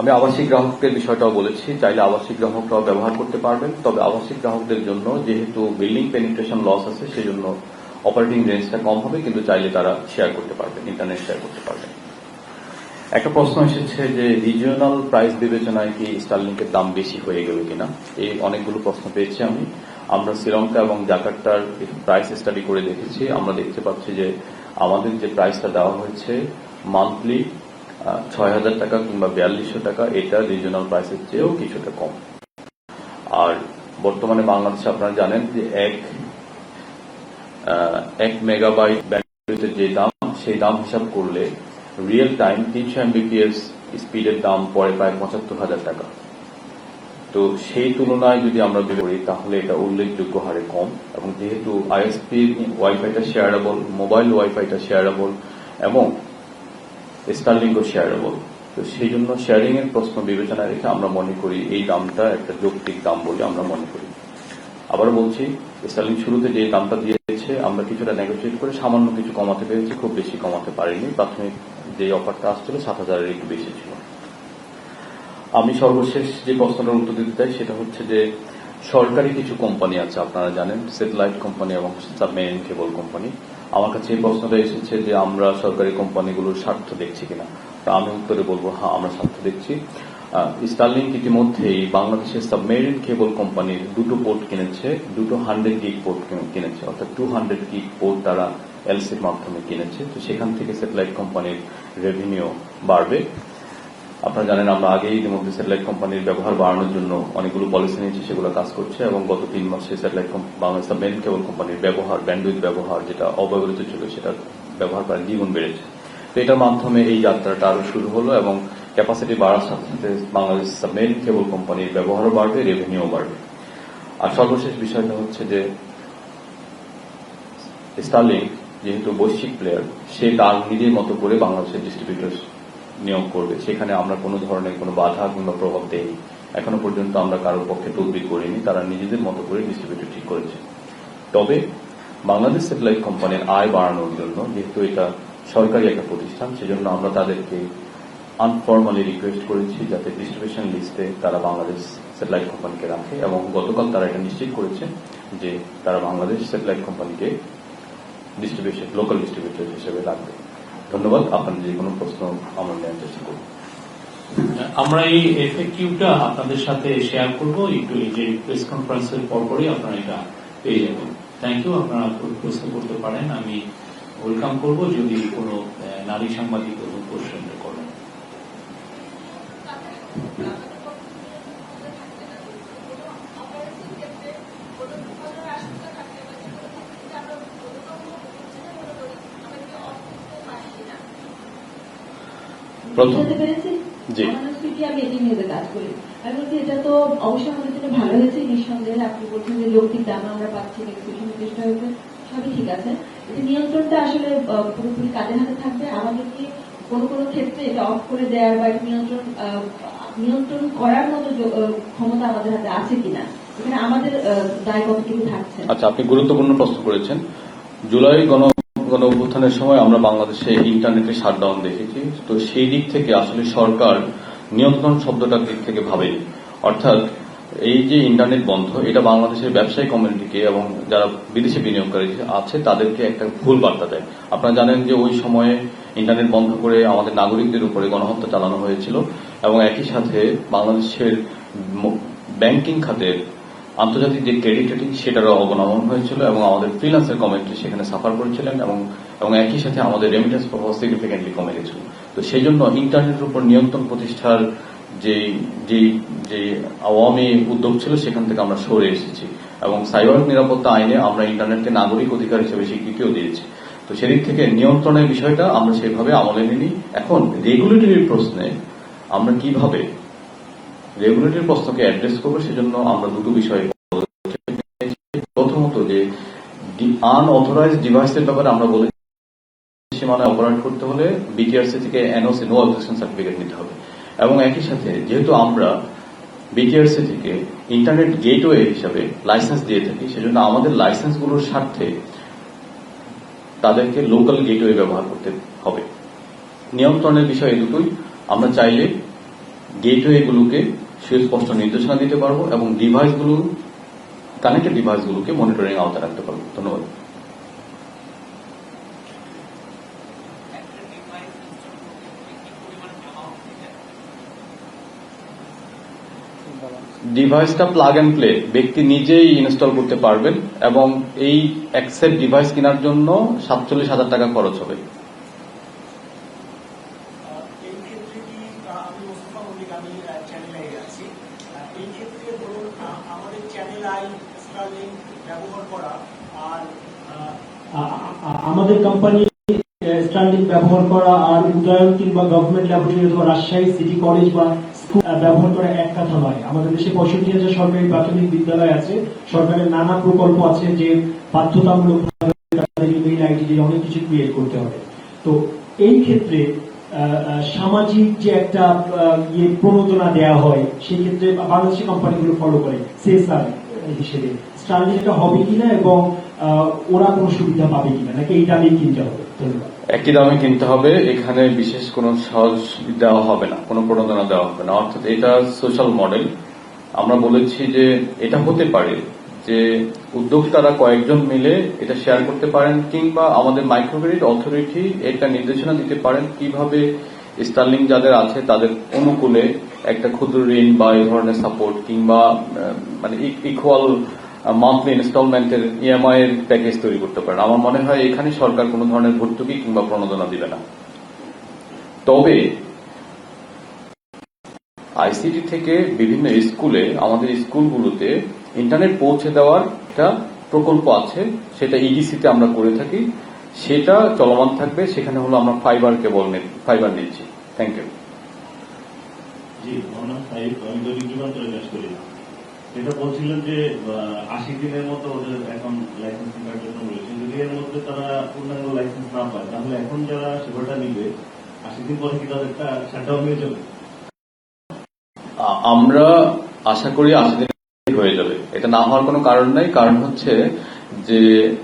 আমি আবাসিক গ্রাহকদের বিষয়টাও বলেছি, চাইলে আবাসিক গ্রাহকরাও ব্যবহার করতে পারবেন। তবে আবাসিক গ্রাহকদের জন্য যেহেতু বিল্ডিং পেনিট্রেশন লস আছে, সেজন্য অপারেটিং রেঞ্জটা কম হবে, কিন্তু চাইলে তারা শেয়ার করতে পারবেন, ইন্টারনেট শেয়ার করতে পারবেন। একটা প্রশ্ন এসেছে যে রিজিওনাল প্রাইস বিবেচনায় কি স্টারলিংকের দাম বেশি হয়ে গেল কিনা। এই অনেকগুলো প্রশ্ন পেয়েছি আমরা শ্রীলঙ্কা এবং জাকার্তার প্রাইস স্টাডি করে দেখেছি। আমরা দেখতে পাচ্ছি যে আমাদের যে প্রাইসটা দেওয়া হয়েছে মান্থলি 6,000 টাকা কিংবা 4200 টাকা, এটা রিজিওনাল প্রাইসের চেয়েও কিছুটা কম। আর বর্তমানে বাংলাদেশে আপনারা জানেন যে এক মেগাবাইট ব্যান্ডউইথের যে দাম, সেই দাম হিসাব করলে রিয়েল টাইম 300 MBPS স্পিডের দাম পড়ে প্রায় 75,000 টাকা। তো সেই তুলনায় যদি আমরা বের করি তাহলে এটা উল্লেখযোগ্য হারে কম। এবং যেহেতু আইএসপি ওয়াইফাইটা শেয়ারেবল, মোবাইল ওয়াইফাইটা শেয়ারেবল এবং স্টারলিংকও শেয়ারেবল, তো সেই জন্য শেয়ারিং এর প্রশ্ন বিবেচনায় রেখে আমরা মনে করি এই দামটা একটা যৌক্তিক দাম বলে আমরা মনে করি। আবার বলছি, স্টারলিংক শুরুতে যে দামটা দিয়েছে আমরা কিছুটা নেগোসিয়েট করে সামান্য কিছু কমাতে পেরেছি, খুব বেশি কমাতে পারিনি। প্রাথমিক যে অফারটা আসছিল 7,000-এর একটু বেশি ছিল। আমি সর্বশেষ যে প্রশ্নটার উত্তর দিতে চাই সেটা হচ্ছে যে সরকারি কিছু কোম্পানি আছে, আপনারা জানেন, স্যাটেলাইট কোম্পানি এবং সাবমেরিন কেবল কোম্পানি। আমার কাছে এই প্রশ্নটা এসেছে যে আমরা সরকারি কোম্পানিগুলোর স্বার্থ দেখছি কিনা। তা আমি উত্তরে বলবো, হ্যাঁ, আমরা স্বার্থ দেখছি। স্টারলিংক ইতিমধ্যেই বাংলাদেশের সাবমেরিন কেবল কোম্পানির 2টো পোর্ট কিনেছে, 2টো 100 গিগ পোর্ট কিনেছে, অর্থাৎ 200 গিগ পোর্ট তারা এলসির মাধ্যমে কিনেছে। তো সেখান থেকে স্যাটেলাইট কোম্পানির রেভিনিউ বাড়বে। আপনারা জানেন আমরা আগেই ইতিমধ্যে স্যাটেলাইট কোম্পানির ব্যবহার বাড়ানোর জন্য অনেকগুলো পলিসি নিয়েছি, সেগুলো কাজ করছে এবং গত 3 মাসে স্যাটেলাইট বাংলাদেশ সাবমেরিন কেবল কোম্পানির ব্যবহার, ব্যান্ডউইথ ব্যবহার যেটা অব্যবহৃত ছিল সেটার ব্যবহার প্রায় দ্বিগুণ বেড়েছে। তো এটার মাধ্যমে এই যাত্রাটা আরো শুরু হলো এবং ক্যাপাসিটি বাড়ার সাথে সাথে বাংলাদেশ সাবমেরিন কেবল কোম্পানির ব্যবহারও বাড়বে, রেভিনিউ বাড়বে। আর সর্বশেষ বিষয়টা হচ্ছে যে স্টারলিংক যেহেতু বৈশ্বিক প্লেয়ার, সে তার নিজের মতো করে বাংলাদেশের ডিস্ট্রিবিউটর নিয়োগ করবে। সেখানে আমরা কোনো ধরনের কোনো বাধা কিংবা প্রভাব দেইনি। এখনো পর্যন্ত আমরা কারোর পক্ষে তদবির করিনি, তারা নিজেদের মতো করে ডিস্ট্রিবিউটর ঠিক করেছে। তবে বাংলাদেশ স্যাটেলাইট কোম্পানির আয় বাড়ানোর জন্য, যেহেতু এটা সরকারি একটা প্রতিষ্ঠান, সেজন্য আমরা তাদেরকে আনফর্মালি রিকোয়েস্ট করেছি যাতে ডিস্ট্রিবিউশন লিস্টে তারা বাংলাদেশ স্যাটেলাইট কোম্পানিকে রাখে এবং গতকাল তারা এটা নিশ্চিত করেছে যে তারা বাংলাদেশ স্যাটেলাইট কোম্পানিকে লোকাল ডিস্ট্রিবিউটর হিসেবে রাখবে। ধন্যবাদ। আপনাদের যে কোনো প্রশ্ন আমরা নেওয়ার চেষ্টা করব। আমরা এই এফএকিউটা আপনাদের সাথে শেয়ার করব একটু, এই যে প্রেস কনফারেন্সের পরপরই আপনারা এটা পেয়ে যাবেন। Thank you. আপনারা প্রশ্ন করতে পারেন, আমি ওয়েলকাম করব যদি কোনো নারী সাংবাদিক কোশ্চেন করেন। জি, আমি এটি নিয়ে কাজ করি। আমি বলছি এটা তো অবশ্যই আমাদের জন্য ভালো হয়েছে, নিঃসন্দেহে। আপনি বলছেন যে যৌক্তিক দাম আমরা পাচ্ছি, নেগোসিয়েশন চেষ্টা হয়েছে, সবই ঠিক আছে। এটা নিয়ন্ত্রণটা আসলে পুরোপুরি কাজের হাতে থাকবে। আমাদের কি কোনো কোনো ক্ষেত্রে এটা অফ করে দেওয়ার বা নিয়ন্ত্রণ করার মতো ক্ষমতা আমাদের হাতে আছে কিনা, এখানে আমাদের দায় কতটুকু থাকছে? আচ্ছা, আপনি গুরুত্বপূর্ণ প্রশ্ন করেছেন। জুলাই গণ অভ্যুত্থানের সময় আমরা বাংলাদেশে ইন্টারনেটের শাটডাউন দেখেছি। তো সেই দিক থেকে আসলে সরকার নিয়ন্ত্রণ শব্দটার দিক থেকে ভাবেনি। অর্থাৎ এই যে ইন্টারনেট বন্ধ, এটা বাংলাদেশের ব্যবসায়ী কমিউনিটিকে এবং যারা বিদেশি বিনিয়োগকারী আছে তাদেরকে একটা ভুল বার্তা দেয়। আপনারা জানেন যে ওই সময়ে ইন্টারনেট বন্ধ করে আমাদের নাগরিকদের উপরে গণহত্যা চালানো হয়েছিল এবং একই সাথে বাংলাদেশের ব্যাংকিং খাতের আন্তর্জাতিক যে ক্রেডিট রেটিং সেটারও অবনমন হয়েছিল এবং আমাদের ফ্রিল্যান্সের কমিউনিটি সেখানে সাফার করেছিলেন এবং একই সাথে আমাদের রেমিটেন্স প্রবাহ সিগনিফিকেন্টলি কমে গেছিল। তো সেই জন্য ইন্টারনেটের উপর নিয়ন্ত্রণ প্রতিষ্ঠার যে আওয়ামী উদ্যোগ ছিল সেখান থেকে আমরা সরে এসেছি এবং সাইবার নিরাপত্তা আইনে আমরা ইন্টারনেটকে নাগরিক অধিকার হিসেবে স্বীকৃতিও দিয়েছি। তো সেদিক থেকে নিয়ন্ত্রণের বিষয়টা আমরা সেভাবে আমলে নিই। এখন রেগুলেটরির প্রশ্নে আমরা কিভাবে রেগুলেটরি প্রশ্নকে অ্যাড্রেস করবো সেজন্য আমরা দুটো বিষয়। প্রথমত যে আনঅথরাইজড ডিভাইসের ব্যাপারে আমরা বলেছি সীমানায় অপারেট করতে হলে বিটিআরসি থেকে এনওসি নো অবজেকশন সার্টিফিকেট নিতে হবে এবং একই সাথে যেহেতু আমরা বিটিআরসি থেকে ইন্টারনেট গেটওয়ে হিসাবে লাইসেন্স দিয়ে থাকি সেজন্য আমাদের লাইসেন্সগুলোর স্বার্থে তাদেরকে লোকাল গেটওয়ে ব্যবহার করতে হবে। নিয়ন্ত্রণের বিষয় এই দুটোই। আমরা চাইলে গেটওয়েগুলোকে সুস্পষ্ট নির্দেশনা দিতে পারবো এবং ডিভাইসগুলো কানেক্টেড ডিভাইসগুলোকে মনিটরিং আওতায় রাখতে পারবো। ধন্যবাদ। ডিভাইসটা প্লাগ অ্যান্ড প্লে ব্যক্তি নিজেই ইনস্টল করতে পারবেন এবং এই অ্যাকসেপ্ট ডিভাইস কেনার জন্য 47,000 টাকা খরচ হবে। আমাদের কোম্পানি স্টার্লিং ব্যবহার করা আর উদয়ন কিংবা গভর্নমেন্ট ল্যাবরেটরি অথবা রাজশাহী সিটি কলেজ বা স্কুল ব্যবহার করা এক কথা নয়। আমাদের দেশে 65,000 সরকারি প্রাথমিক বিদ্যালয় আছে, সরকারের নানা প্রকল্প আছে যে বাধ্যতামূলক মেইল আইডি দিয়ে অনেক কিছু ক্রিয়েট করতে হবে। তো এই ক্ষেত্রে সামাজিক যে একটা প্রণোদনা দেওয়া হয় সেই ক্ষেত্রে বাংলাদেশি কোম্পানিগুলো ফলো করে সেসার হিসেবে স্টার্লিং এটা হবে কিনা এবং ওরা কোনো সুবিধা পাবে কিনা নাকি এই দামেই কিনতে হবে? ধন্যবাদ। একই দামে কিনতে হবে, এখানে বিশেষ কোনো সহজ দেওয়া হবে না, কোনো প্রণোদনা দেওয়া হবে না। অর্থাৎ এটা সোশ্যাল মডেল। আমরা বলেছি যে এটা হতে পারে যে উদ্যোক্তারা কয়েকজন মিলে এটা শেয়ার করতে পারেন কিংবা আমাদের মাইক্রোক্রেডিট অথরিটি এটা নির্দেশনা দিতে পারেন কিভাবে স্টার্লিং যাদের আছে তাদের অনুকূলে একটা ক্ষুদ্র ঋণ বা এই ধরনের সাপোর্ট কিংবা মানে ইকুয়াল মান্থলি ইনস্টলমেন্টের ইএমআই এর প্যাকেজ তৈরি করতে পারেন। আমার মনে হয় এখানে সরকার কোনো ধরনের ভর্তুকি কিংবা প্রণোদনা দিবে না। তবে আইসিটি থেকে বিভিন্ন স্কুলে আমাদের স্কুলগুলোতে ইন্টারনেট পৌঁছে দেওয়ার একটা প্রকল্প আছে, সেটা ইডিসিতে আমরা করে থাকি, সেটা চলমান থাকবে। সেখানে হলো আমরা ফাইবার নিচ্ছি। Thank you. জি, আমার নাম সাইদ, আমি দৈনিক যুগান্তরে কাজ করি। এটা বলছিলেন যে 80 দিনের মতো ওদের এখন লাইসেন্স নেওয়ার জন্য বলেছে। যদি এর মধ্যে তারা পূর্ণাঙ্গ লাইসেন্স না পায় তাহলে এখন যারা সেবাটা নিবে 80 দিন পরে কি তাদেরটা শাটডাউন হয়ে যাবে? আমরা আশা করি 80 দিন হয়ে যাবে। এটা না হওয়ার কোনো কারণ নাই। কারণ হচ্ছে যে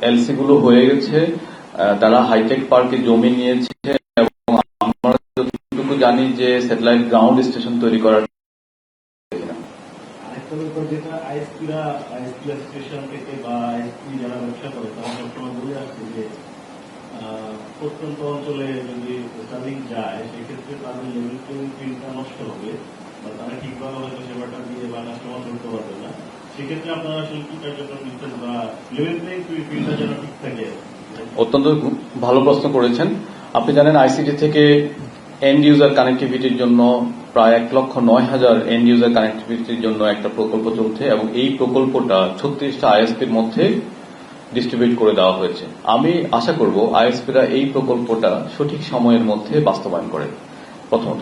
এলসি গুলো হয়ে গেছে, তারা হাইটেক পার্কে জমি নিয়েছে এবং আমরা যতটুকু জানি যে স্যাটেলাইট গ্রাউন্ড স্টেশন তৈরি করার যেটা আইএসপি অ্যাসোসিয়েশন থেকে বা আইএসপি যারা ব্যবসা করে তারা সবসময় বলে আসছে যে প্রত্যন্ত অঞ্চলে যদি স্টার্লিং যায় সেক্ষেত্রে তাদের লেভেল প্লেইং ফিল্ডটা নষ্ট হবে বা তারা ঠিকভাবে হয়তো সেবাটা দিয়ে বা কাস্টমার ধরতে পারবে না। সেক্ষেত্রে আপনারা আসলে কি কার্যক্রম নিচ্ছেন বা লেভেল প্লেইং ফিল্ডটা যেন ঠিক থাকে? অত্যন্ত ভালো প্রশ্ন করেছেন। আপনি জানেন আইসিটি থেকে এন্ড ইউজার কানেক্টিভিটির জন্য প্রায় 1,09,000 এন্ড ইউজার কানেক্টিভিটির জন্য একটা প্রকল্প চলছে এবং এই প্রকল্পটা 36টা আইএসপির মধ্যে ডিস্ট্রিবিউট করে দেওয়া হয়েছে। আমি আশা করব আইএসপিরা এই প্রকল্পটা সঠিক সময়ের মধ্যে বাস্তবায়ন করে, প্রথমত।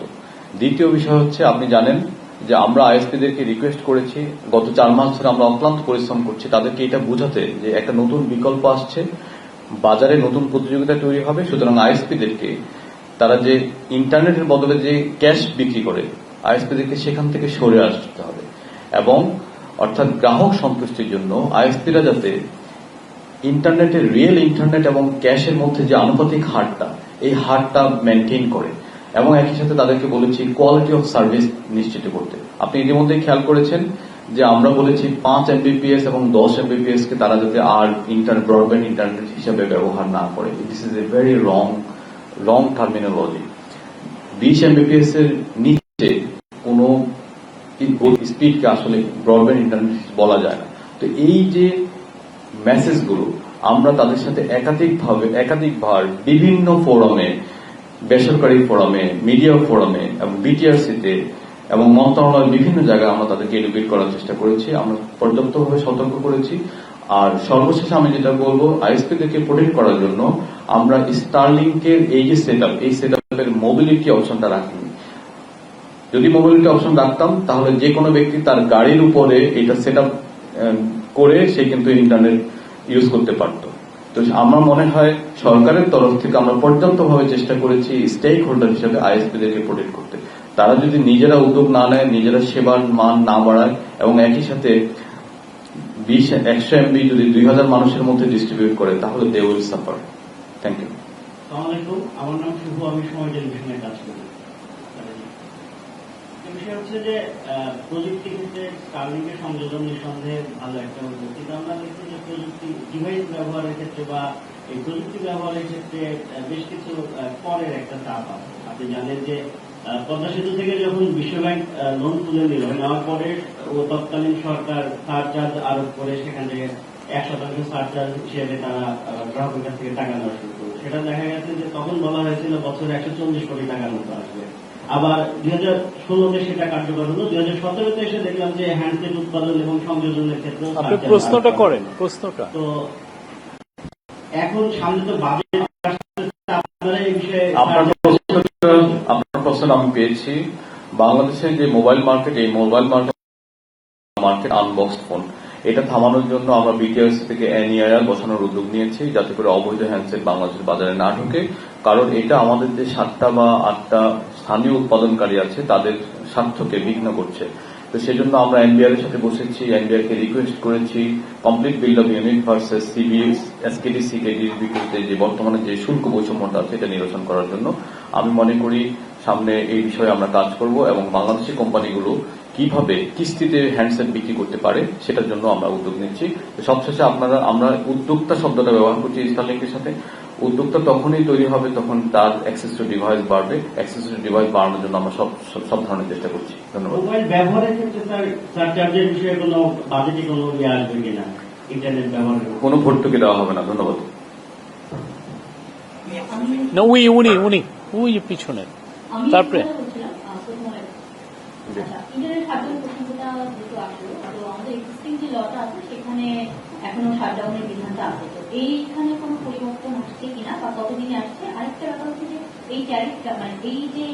দ্বিতীয় বিষয় হচ্ছে, আপনি জানেন যে আমরা আইএসপিদেরকে রিকোয়েস্ট করেছি, গত 4 মাস ধরে আমরা অক্লান্ত পরিশ্রম করছি তাদেরকে এটা বোঝাতে যে একটা নতুন বিকল্প আসছে, বাজারে নতুন প্রতিযোগিতা তৈরি হবে। সুতরাং আইএসপিদেরকে তারা যে ইন্টারনেটের বদলে যে ক্যাশ বিক্রি করে আইএসপিদেরকে সেখান থেকে সরে আসতে হবে এবং অর্থাৎ গ্রাহক সন্তুষ্টির জন্য আইএসপিরা যাতে ইন্টারনেটের রিয়েল ইন্টারনেট এবং ক্যাশের মধ্যে যে আনুপাতিক হারটা, এই হারটা মেনটেন করে, এবং একই সাথে তাদেরকে বলেছি কোয়ালিটি অফ সার্ভিস নিশ্চিত করতে। আপনি ইতিমধ্যে খেয়াল করেছেন যে আমরা বলেছি 5 Mbps এবং 10 Mbps কে তারা যাতে আর ব্রডব্যান্ড ইন্টারনেট হিসাবে ব্যবহার না করে। This is a very wrong terminology. 20 Mbps এর নিচে কোনো স্পিডকে আসলে ব্রডব্যান্ড ইন্টারনেট বলা যায় না। তো এই যে মেসেজগুলো আমরা তাদের সাথে একাধিকবার বিভিন্ন ফোরামে, বেসরকারি ফোরামে, মিডিয়া ফোরামে এবং বিটিআরসিতে এবং মন্ত্রণালয়ের বিভিন্ন জায়গায় আমরা তাদেরকে এডুকেট করার চেষ্টা করেছি, আমরা পর্যাপ্তভাবে সতর্ক করেছি। আর সর্বশেষে আমি যেটা বলবো, আইএসপিদেরকে প্রোটেক্ট করার জন্য আমরা স্টারলিংকের এই যে এই সেটআপের মোবিলিটি অপশনটা রাখিনি। যদি মোবিলিটি অপশন রাখতাম তাহলে যে কোনো ব্যক্তি তার গাড়ির উপরে এটা সেটআপ করে সে কিন্তু ইন্টারনেট ইউজ করতে পারত। তো আমার মনে হয় সরকারের তরফ থেকে আমরা পর্যাপ্তভাবে চেষ্টা করেছি স্টেক হোল্ডার হিসেবে আইএসপিদেরকে প্রোটেক্ট করতে। তারা যদি নিজেরা উদ্যোগ না নেয়, নিজেরা সেবার মান না বাড়ায় এবং একই সাথে 100 MB যদি 2000 মানুষের মধ্যে ডিস্ট্রিবিউট করে, তাহলে they will suffer. Thank you. আসসালামু আলাইকুম, আমার নাম শুভ, আমি সময় টেলিভিশনে কাজ করি। বিষয় হচ্ছে যে প্রযুক্তি ক্ষেত্রে স্টারলিংকের সংযোজন নিঃসন্দেহে ভালো একটা উদ্যোগ, কিন্তু আমরা দেখছি যে প্রযুক্তি ডিভাইস ব্যবহারের ক্ষেত্রে বা এই প্রযুক্তি ব্যবহারের ক্ষেত্রে বেশ কিছু করের একটা চাপ আছে। আপনি জানেন যে পদ্মা সেতু থেকে যখন বিশ্বব্যাংক লোন তুলে নিল, নেওয়ার পরে ও তৎকালীন সরকার সারচার্জ আরোপ করে সেখান থেকে 1% সারচার্জ হিসেবে তারা গ্রাহকের কাছ থেকে টাকা নেওয়া শুরু করলো। সেটা দেখা গেছে যে তখন বলা হয়েছিল বছরে 140 কোটি টাকার মতো আসবে। আবার 2016-তে সেটা কার্যকর হলো, 2017-তে এসে দেখলাম যে হ্যান্ডসেট উৎপাদন এবং সংযোজনের ক্ষেত্রে প্রশ্নটা করেন। প্রশ্নটা তো এখন সামনে তো বাজেট, আপনারা এই বিষয়ে আপনার প্রশ্ন আমি পেয়েছি। বাংলাদেশের যে মোবাইল মার্কেট, এই মোবাইল মার্কেট আনবক্সড ফোন, এটা থামানোর জন্য আমরা বিটিআরসি থেকে NEIR বসানোর উদ্যোগ নিয়েছি, যাতে করে অবৈধ হ্যান্ডসেট বাংলাদেশের বাজারে না ঢোকে। কারণ এটা আমাদের যে 7টা বা 8টা স্থানীয় উৎপাদনকারী আছে তাদের স্বার্থকে বিঘ্ন করছে। তো সেজন্য আমরা NBR এর সাথে বসেছি, NBR কে রিকোয়েস্ট করেছি complete bill of unit versus SKD CKDর বিপরীতে যে বর্তমানে যে শুল্ক বৈষম্যটা আছে এটা নিরসন করার জন্য। আমি মনে করি সামনে এই বিষয়ে আমরা কাজ করব এবং বাংলাদেশি কোম্পানিগুলো কিভাবে কিস্তিতে হ্যান্ডসেট বিক্রি করতে পারে সেটার জন্য আমরা উদ্যোগ নিচ্ছি। সবশেষে আমরা উদ্যোক্তা শব্দটা ব্যবহার করছি স্টারলিংকের সাথে। উদ্যোক্তা তখনই তৈরি হবে যখন তার অ্যাক্সেস টু ডিভাইস বাড়বে। অ্যাক্সেস টু ডিভাইস বাড়ানোর জন্য আমরা সব ধরনের চেষ্টা করছি। ধন্যবাদ। মোবাইল ব্যবহারের ক্ষেত্রে সারচার্জের বিষয়ে কোনো বাজেটে কোনো আসবে কিনা? ইন্টারনেট ব্যবহারের কোনো ভর্তুকি দেওয়া হবে না। ধন্যবাদ। না, উনি পিছনে তারপরে ইন্টারনেট শাটডাউন প্রসঙ্গটা যেহেতু আসলো, তো আমাদের এক্সিস্টিং যে লটা আছে সেখানে এখনো শাটডাউনের বিধানটা আছে, তো এইখানে কোনো পরিবর্তন আসছে কিনা বা কতদিনে আসছে? আরেকটা ব্যাপার হচ্ছে যে এই ট্যারিফটা, মানে এই যে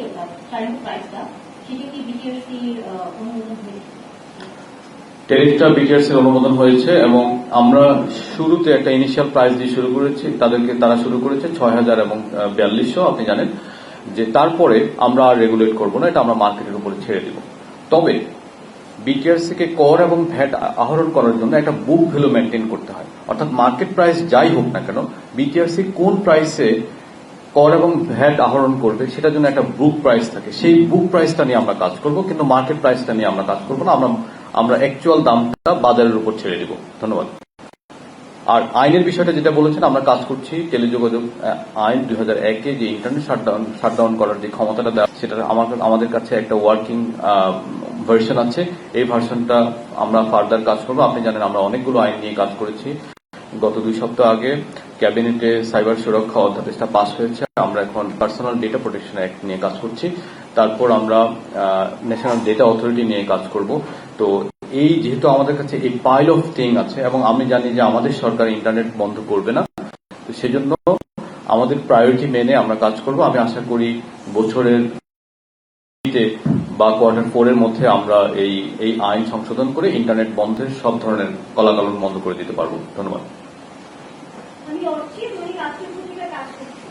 ট্যারিফ প্রাইসটা, সেটা কি বিটিআরসির অনুমোদন হয়েছে? ট্যারিফটা বিটিআরসির অনুমোদন হয়েছে এবং আমরা শুরুতে একটা ইনিশিয়াল প্রাইস দিয়ে শুরু করেছি। তারা শুরু করেছে 6000 এবং 4200। আপনি জানেন যে তারপরে আমরা আর রেগুলেট করবো না, এটা আমরা মার্কেটের উপরে ছেড়ে দিব। তবে বিটিআরসিকে কর এবং ভ্যাট আহরণ করার জন্য একটা বুক ভ্যালু মেনটেন করতে হয়। অর্থাৎ মার্কেট প্রাইস যাই হোক না কেন, বিটিআরসি কোন প্রাইসে কর এবং ভ্যাট আহরণ করবে সেটার জন্য একটা বুক প্রাইস থাকে। সেই বুক প্রাইসটা নিয়ে আমরা কাজ করব, কিন্তু মার্কেট প্রাইসটা নিয়ে আমরা কাজ করবো না। আমরা অ্যাকচুয়াল দামটা বাজারের উপর ছেড়ে দিব। ধন্যবাদ। আর আইনের বিষয়টা যেটা বলেছেন, আমরা কাজ করছি টেলিযোগাযোগ আইন 2001-এ যে ইন্টারনেট শাটডাউন করার যে ক্ষমতাটা দেওয়া, সেটা আমাদের কাছে একটা ওয়ার্কিং ভার্সন আছে। এই ভার্সনটা আমরা ফার্দার কাজ করবো। আপনি জানেন আমরা অনেকগুলো আইন নিয়ে কাজ করেছি। গত 2 সপ্তাহ আগে ক্যাবিনেটে সাইবার সুরক্ষা অধ্যাদেশটা পাস হয়েছে। আমরা এখন পার্সোনাল ডেটা প্রোটেকশন অ্যাক্ট নিয়ে কাজ করছি। তারপর আমরা ন্যাশনাল ডেটা অথরিটি নিয়ে কাজ করব। তো এই যেহেতু আমাদের কাছে এই পাইল অফ থিং আছে এবং আমি জানি যে আমাদের সরকার ইন্টারনেট বন্ধ করবে না, তো সেজন্য আমাদের প্রায়োরিটি মেনে আমরা কাজ করব। আমি আশা করি বছরের বা Q4 এর মধ্যে আমরা এই আইন সংশোধন করে ইন্টারনেট বন্ধের সব ধরনের কলাকানুন বন্ধ করে দিতে পারবো। ধন্যবাদ। আমি অর্চিত আজকের পত্রিকায় কাজ করছি।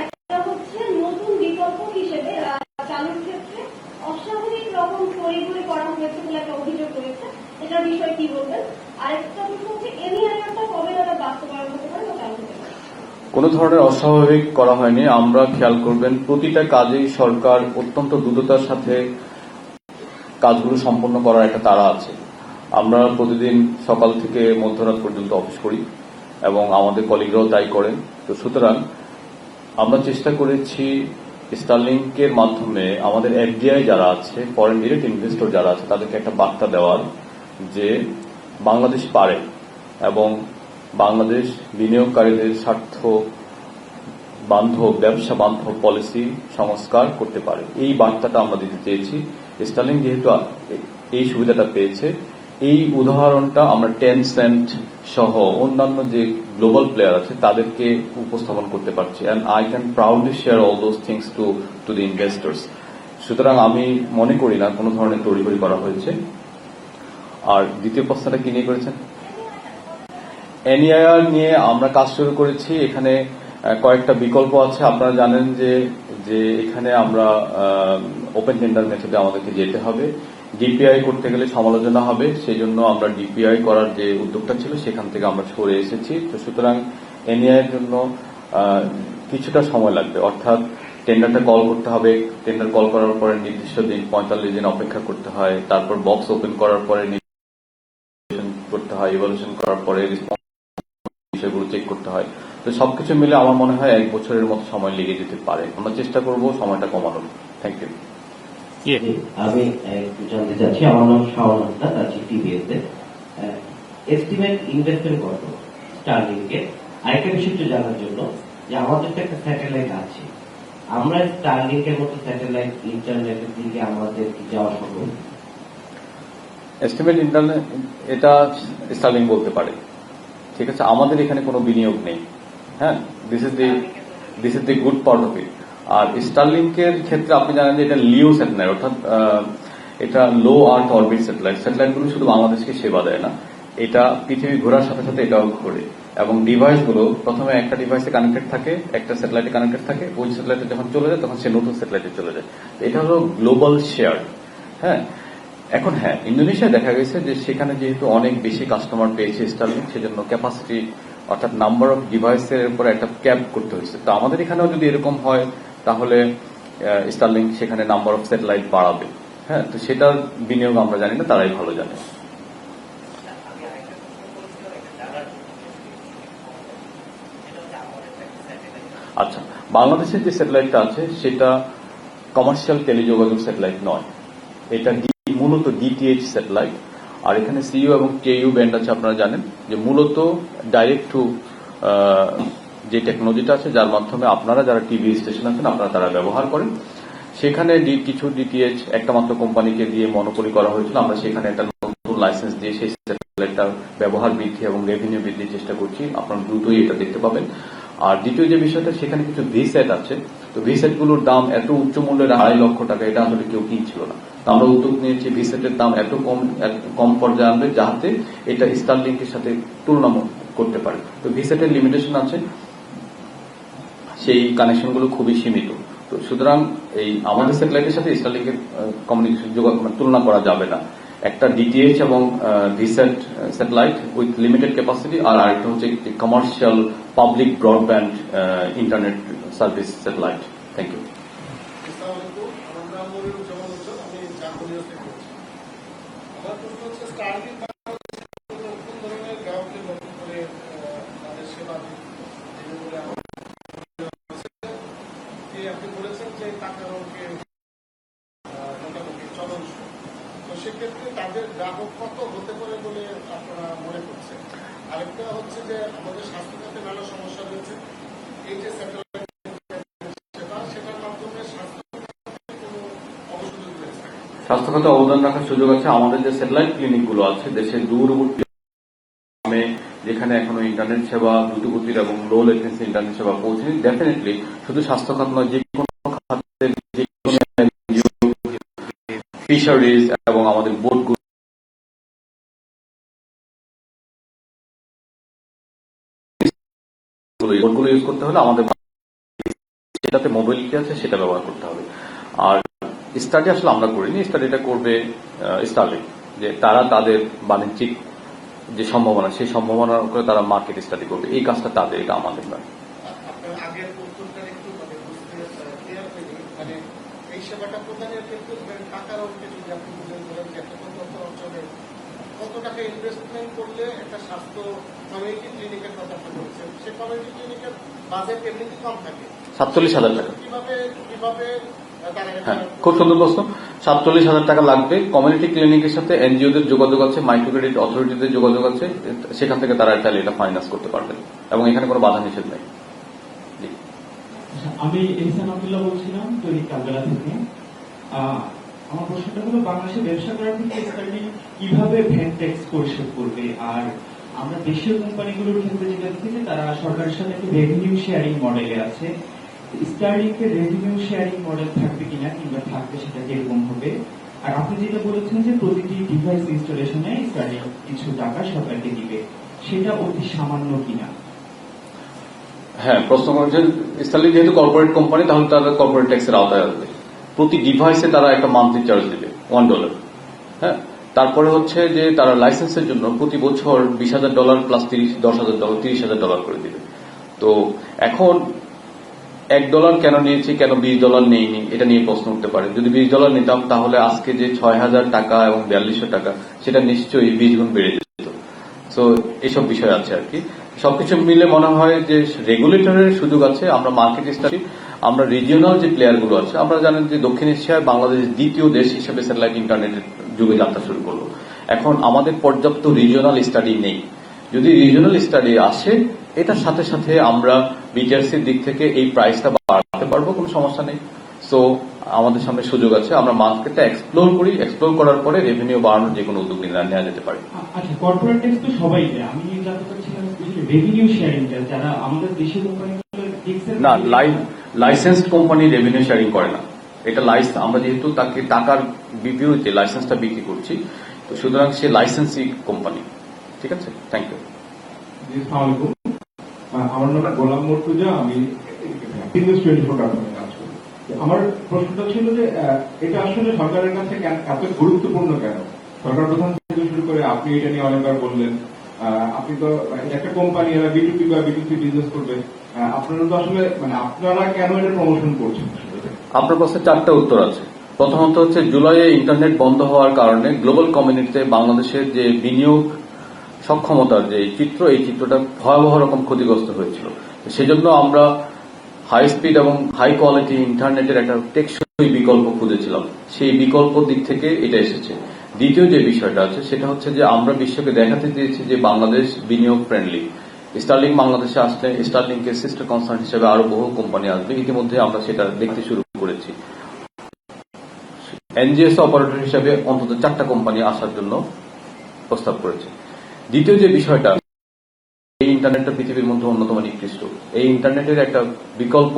একটা হচ্ছে নতুন বিকল্প হিসেবে চালুর ক্ষেত্রে অস্বাভাবিক রকম তড়িঘড়ি করা হয়েছে বলে একটা অভিযোগ রয়েছে, এটার বিষয়ে কি বলবেন? আরেকটা বিষয় হচ্ছে এনইআরটা কবে নাগাদ বাস্তবায়ন হতে পারে বা চালু হতে পারে? কোনো ধরনের অস্বাভাবিক করা হয়নি। আমরা খেয়াল করবেন প্রতিটা কাজেই সরকার অত্যন্ত দ্রুততার সাথে কাজগুলো সম্পন্ন করার একটা তাড়া আছে। আমরা প্রতিদিন সকাল থেকে মধ্যরাত পর্যন্ত অফিস করি এবং আমাদের কলিগরাও তাই করেন। তো সুতরাং আমরা চেষ্টা করেছি স্টারলিংকের মাধ্যমে আমাদের এফডিআই যারা আছে, ফরেন ডিরেক্ট ইনভেস্টর যারা আছে, তাদেরকে একটা বার্তা দেওয়ার যে বাংলাদেশ পারে এবং বাংলাদেশ বিনিয়োগকারীদের স্বার্থ বান্ধব, ব্যবসা বান্ধব পলিসি সংস্কার করতে পারে। এই বার্তাটা আমরা দিতে চেয়েছি। স্টারলিং যেহেতু এই সুবিধাটা পেয়েছে, এই উদাহরণটা আমরা টেনসেন্ট সহ অন্যান্য যে গ্লোবাল প্লেয়ার আছে তাদেরকে উপস্থাপন করতে পারছি, and I can proudly share all those things to the investors. সুতরাং আমি মনে করি না কোনো ধরনের তড়িঘড়ি করা হয়েছে। আর দ্বিতীয় প্রশ্নটা কি নিয়ে করেছেন? এনইআর নিয়ে আমরা কাজ শুরু করেছি। এখানে কয়েকটা বিকল্প আছে। আপনারা জানেন যে এখানে আমরা ওপেন টেন্ডার মেথডে আমাদেরকে যেতে হবে। ডিপিআই করতে গেলে সমালোচনা হবে, সেই জন্য আমরা ডিপিআই করার যে উদ্যোগটা ছিল সেখান থেকে আমরা সরে এসেছি। তো সুতরাং এনইআই এর জন্য কিছুটা সময় লাগবে, অর্থাৎ টেন্ডারটা কল করতে হবে। টেন্ডার কল করার পরে নির্দিষ্ট দিন 45 দিন অপেক্ষা করতে হয়। তারপর বক্স ওপেন করার পরে করতে হয়, ইভালুয়েশন করার পরে বিষয়গুলো চেক করতে হয়। তো সবকিছু মিলে আমার মনে হয় 1 বছরের মতো সময় লেগে যেতে পারে। আমরা চেষ্টা করব সময়টা কমানোর। Thank you. আমি একটু জানতে চাচ্ছি, আমার নাম শাওন আক্তার, আছি টিভিএস এ। এস্টিমেট ইনভেস্টমেন্ট কত স্টারলিংকে? আরেকটা বিষয় একটু জানার জন্য যে আমাদের তো একটা স্যাটেলাইট আছে, আমরা স্টারলিংকের মতো স্যাটেলাইট ইন্টারনেটের দিকে আমাদের কি যাওয়া সম্ভব? এস্টিমেট ইন্টারনেট এটা স্টারলিং বলতে পারে, ঠিক আছে। আমাদের এখানে কোনো বিনিয়োগ নেই। হ্যাঁ, this is the good part of it. আর স্টারলিংকের ক্ষেত্রে আপনি জানেন যে এটা লিও স্যাটেলাইট, অর্থাৎ এটা লো আর্থ অরবিট স্যাটেলাইট। স্যাটেলাইটগুলো শুধু বাংলাদেশকে সেবা দেয় না, এটা পৃথিবী ঘোরার সাথে সাথে এটাও ঘোরে। এবং ডিভাইসগুলো প্রথমে একটা ডিভাইসে কানেক্টেড থাকে, একটা স্যাটেলাইটে কানেক্টেড থাকে। ওই স্যাটেলাইটে যখন চলে যায় তখন সে নতুন স্যাটেলাইটে চলে যায়। এটা হলো গ্লোবাল শেয়ার। হ্যাঁ, এখন হ্যাঁ, ইন্দোনেশিয়া দেখা গেছে যে সেখানে যেহেতু অনেক বেশি কাস্টমার পেয়েছে স্টারলিংক, সেজন্য ক্যাপাসিটি অর্থাৎ নাম্বার অফ ডিভাইসের উপর একটা ক্যাপ করতে হয়েছে। তো আমাদের এখানেও যদি এরকম হয় তাহলে স্টারলিংক সেখানে নাম্বার অফ স্যাটেলাইট বাড়াবে। হ্যাঁ, তো সেটার বিনিয়োগ আমরা জানি না, তারাই ভালো জানে। আচ্ছা, বাংলাদেশের যে স্যাটেলাইটটা আছে সেটা কমার্শিয়াল টেলিযোগাযোগ স্যাটেলাইট নয়, এটা মূলত ডিটিএইচ স্যাটেলাইট। আর এখানে সিইউ এবং কেইউ ব্যান্ড আছে, আপনারা জানেন যে মূলত ডাইরেক্ট টু যে টেকনোলজিটা আছে, যার মাধ্যমে আপনারা যারা টিভি স্টেশন আছেন আপনারা তারা ব্যবহার করেন। সেখানে কিছু ডিটিএইচ একটা মাত্র কোম্পানিকে দিয়ে মনোপলি করা হয়েছিল। আমরা সেখানে একটা নতুন লাইসেন্স দিয়ে সেই স্যাটেলাইটটার ব্যবহার বৃদ্ধি এবং রেভিনিউ বৃদ্ধির চেষ্টা করছি। আপনারা দ্রুতই এটা দেখতে পাবেন। আর দ্বিতীয় যে বিষয়টা, সেখানে কিছু ভিসেট আছে। তো ভিসেটগুলোর দাম এত উচ্চ মূল্যের, 2.5 লক্ষ টাকা, এটা আসলে কেউ কিনছিল না। আমরা উদ্যোগ নিয়েছি ভিসেটের দাম এত কম পর্যায়ে আনবে যাতে এটা স্টারলিংকের সাথে তুলনা করতে পারে। তো ভিসেটের লিমিটেশন আছে, সেই কানেকশনগুলো খুবই সীমিত। তো সুতরাং এই আমাদের স্যাটেলাইটের সাথে স্টারলিংকের কমিউনিকেশন তুলনা করা যাবে না। একটা ডিটিএইচ এবং VSAT satellite with limited capacity, আর আরেকটা হচ্ছে commercial public broadband internet service satellite. Thank you. আপনি বলেছেন যে টাকার অঙ্কে মোটামুটি চলন, তো সেক্ষেত্রে তাদের গ্রাহক কত হতে পারে বলে আপনারা মনে করছেন? আরেকটা হচ্ছে যে আমাদের স্বাস্থ্য খাতে নানা সমস্যা রয়েছে, এই যে স্যাটেলাইট সেবা, সেটার মাধ্যমে স্বাস্থ্য কোনো অবসুযোগ রয়েছে? স্বাস্থ্য খাতে অবদান রাখার সুযোগ আছে। আমাদের যে স্যাটেলাইট ক্লিনিকগুলো আছে দেশের দূরবর্তী গ্রামে, যেখানে এখনো ইন্টারনেট সেবা দ্রুতগতির এবং লো লেটেন্সি ইন্টারনেট সেবা পৌঁছেনি, ডেফিনেটলি শুধু স্বাস্থ্য খাত নয়, যে কোনো খাতের যে কোনো ফিশারিজ এবং আমাদের বোটগুলো ইউজ করতে হলে আমাদের যেটাতে মোবিলিটি আছে সেটা ব্যবহার করতে হবে। আর স্টাডি আসলে আমরা করিনি, স্টাডিটা করবে স্টারলিংক, যে তারা তাদের বাণিজ্যিক যে সম্ভাবনা সেই সম্ভাবনার উপরে তারা মার্কেট স্টাডি করবে, এই কাজটা তাদের, এটা আমাদের নয়। আপনার আগের উত্তরটা একটু মানে বুঝতে ক্লিয়ার হয়নি, মানে এই সেবাটা প্রদানের ক্ষেত্রে টাকার অঙ্কে যদি আপনি বুঝেন বলেন যে একটা প্রত্যন্ত অঞ্চলে কত টাকা ইনভেস্টমেন্ট করলে একটা স্বাস্থ্য কমিউনিটি ক্লিনিকের কথা আপনি বলছেন, সে কমিউনিটি ক্লিনিকের বাজেট এমনিতে কম থাকে 47,000 টাকা। কিভাবে কিভাবে তারা হ্যাঁ, খুব সুন্দর প্রশ্ন। 47,000 টাকা লাগবে। কমিউনিটি ক্লিনিকের সাথে এনজিওদের যোগাযোগ আছে, মাইক্রো ক্রেডিট অথরিটিদের যোগাযোগ আছে, সেখান থেকে তারা চাইলে এটা ফাইন্যান্স করতে পারবেন এবং এখানে কোনো বাধা নিষেধ নেই। আমি এহসান আব্দুল্লাহ বলছিলাম দৈনিক কালবেলা থেকে। আমার প্রশ্নটা হলো, বাংলাদেশে ব্যবসা করার ক্ষেত্রে স্টার্লিং কিভাবে ভ্যাট ট্যাক্স পরিশোধ করবে? আর আমরা দেশীয় কোম্পানিগুলোর ক্ষেত্রে যেটা দেখেছি, তারা সরকারের সাথে একটা রেভিনিউ শেয়ারিং মডেলে আছে। স্টার্লিংকের রেভিনিউ শেয়ারিং মডেল থাকবে কিনা, কিংবা থাকবে সেটা কিরকম হবে? আর আপনি যেটা বলেছেন যে প্রতিটি ডিভাইস ইনস্টলেশনে স্টার্লিং কিছু টাকা সরকারকে দিবে, সেটা অতি সামান্য কিনা? হ্যাঁ, প্রশ্ন করেছেন। স্টারলিংক যেহেতু কর্পোরেট কোম্পানি, তাহলে তারা কর্পোরেট ট্যাক্সের আওতায় আসবে। প্রতি ডিভাইসে তারা একটা মান্থলি চার্জ দেবে $1। হ্যাঁ, তারপরে হচ্ছে যে তারা লাইসেন্সের জন্য প্রতি বছর $20,000 প্লাস $10,000, $30,000 করে দিবে। তো এখন $1 কেন নিয়েছি, কেন $20 নেইনি, এটা নিয়ে প্রশ্ন উঠতে পারে। যদি $20 নিতাম তাহলে আজকে যে 6,000 টাকা এবং 4200 টাকা, সেটা নিশ্চয়ই 20 গুণ বেড়ে যেত। তো এইসব বিষয় আছে আর কি। সবকিছু মিলে মনে হয় যে রেগুলেটরের সুযোগ আছে। আমরা মার্কেট স্টাডি, আমরা রিজিওনাল যে প্লেয়ারগুলো আছে, আমরা জানেন যে দক্ষিণ এশিয়ায় বাংলাদেশ দ্বিতীয় দেশ হিসেবে স্যাটেলাইট ইন্টারনেটের যুগে যাত্রা শুরু করলো। এখন আমাদের পর্যাপ্ত রিজিওনাল স্টাডি নেই। যদি রিজিওনাল স্টাডি আসে, এটার সাথে সাথে আমরা বিটিআরসির দিক থেকে এই প্রাইসটা বাড়াতে পারবো, কোনো সমস্যা নেই। সো আমাদের সামনে সুযোগ আছে, আমরা মার্কেটটা এক্সপ্লোর করি, এক্সপ্লোর করার পরে রেভিনিউ বাড়ানোর যে কোনো উদ্যোগ নেওয়া যেতে পারে। আচ্ছা, কর্পোরেট ট্যাক্স তো সবাই দেয়, আমি জানতে চাচ্ছিলাম রেভিনিউ শেয়ারিংটা যারা আমাদের দেশের কোম্পানিগুলো না, লাইসেন্সড কোম্পানি রেভিনিউ শেয়ারিং করে না। এটা আমরা যেহেতু তাকে টাকার বিপরীতে লাইসেন্সটা বিক্রি করছি, তো সুতরাং সে লাইসেন্সি কোম্পানি। ঠিক আছে, থ্যাংক ইউ। আমার নাম গোলাম মর্তুজা, আমি বিজনেস 24 কোম্পানিতে কাজ করি। আমার প্রশ্নটা ছিল যে এটা আসলে সরকারের কাছে এত গুরুত্বপূর্ণ কেন? সরকার প্রধান থেকে শুরু করে আপনি এটা নিয়ে অনেকবার বললেন, আপনি তো একটা কোম্পানি এরা B2B বা B2C বিজনেস করবে, আপনারা তো আসলে মানে আপনারা কেন এটা প্রমোশন করছেন? আপনার কাছে 4টা উত্তর আছে। প্রথমত হচ্ছে জুলাইয়ে ইন্টারনেট বন্ধ হওয়ার কারণে গ্লোবাল কমিউনিটিতে বাংলাদেশের যে বিনিয়োগ সক্ষমতার যে চিত্র, এই চিত্রটা ভয়াবহ রকম ক্ষতিগ্রস্ত হয়েছিল। সেজন্য আমরা হাই স্পিড এবং হাই কোয়ালিটি ইন্টারনেটের একটা টেকসই বিকল্প খুঁজেছিলাম। সেই বিকল্প দিক থেকে এটা এসেছে। দ্বিতীয় যে বিষয়টা আছে সেটা হচ্ছে যে আমরা বিশ্বকে দেখাতে চেয়েছি যে বাংলাদেশ বিনিয়োগ ফ্রেন্ডলি। স্টারলিংক বাংলাদেশে আসলে স্টারলিংকের সিস্টার কনসার্ন হিসেবে আরো বহু কোম্পানি আসবে, ইতিমধ্যে আমরা সেটা দেখতে শুরু করেছি। এনজিএস অপারেটর হিসেবে অন্তত 4টা কোম্পানি আসার জন্য প্রস্তাব করেছে। দ্বিতীয় যে বিষয়টা, এই ইন্টারনেটটা পৃথিবীর মধ্যে অন্যতম নিকৃষ্ট। এই ইন্টারনেটের একটা বিকল্প,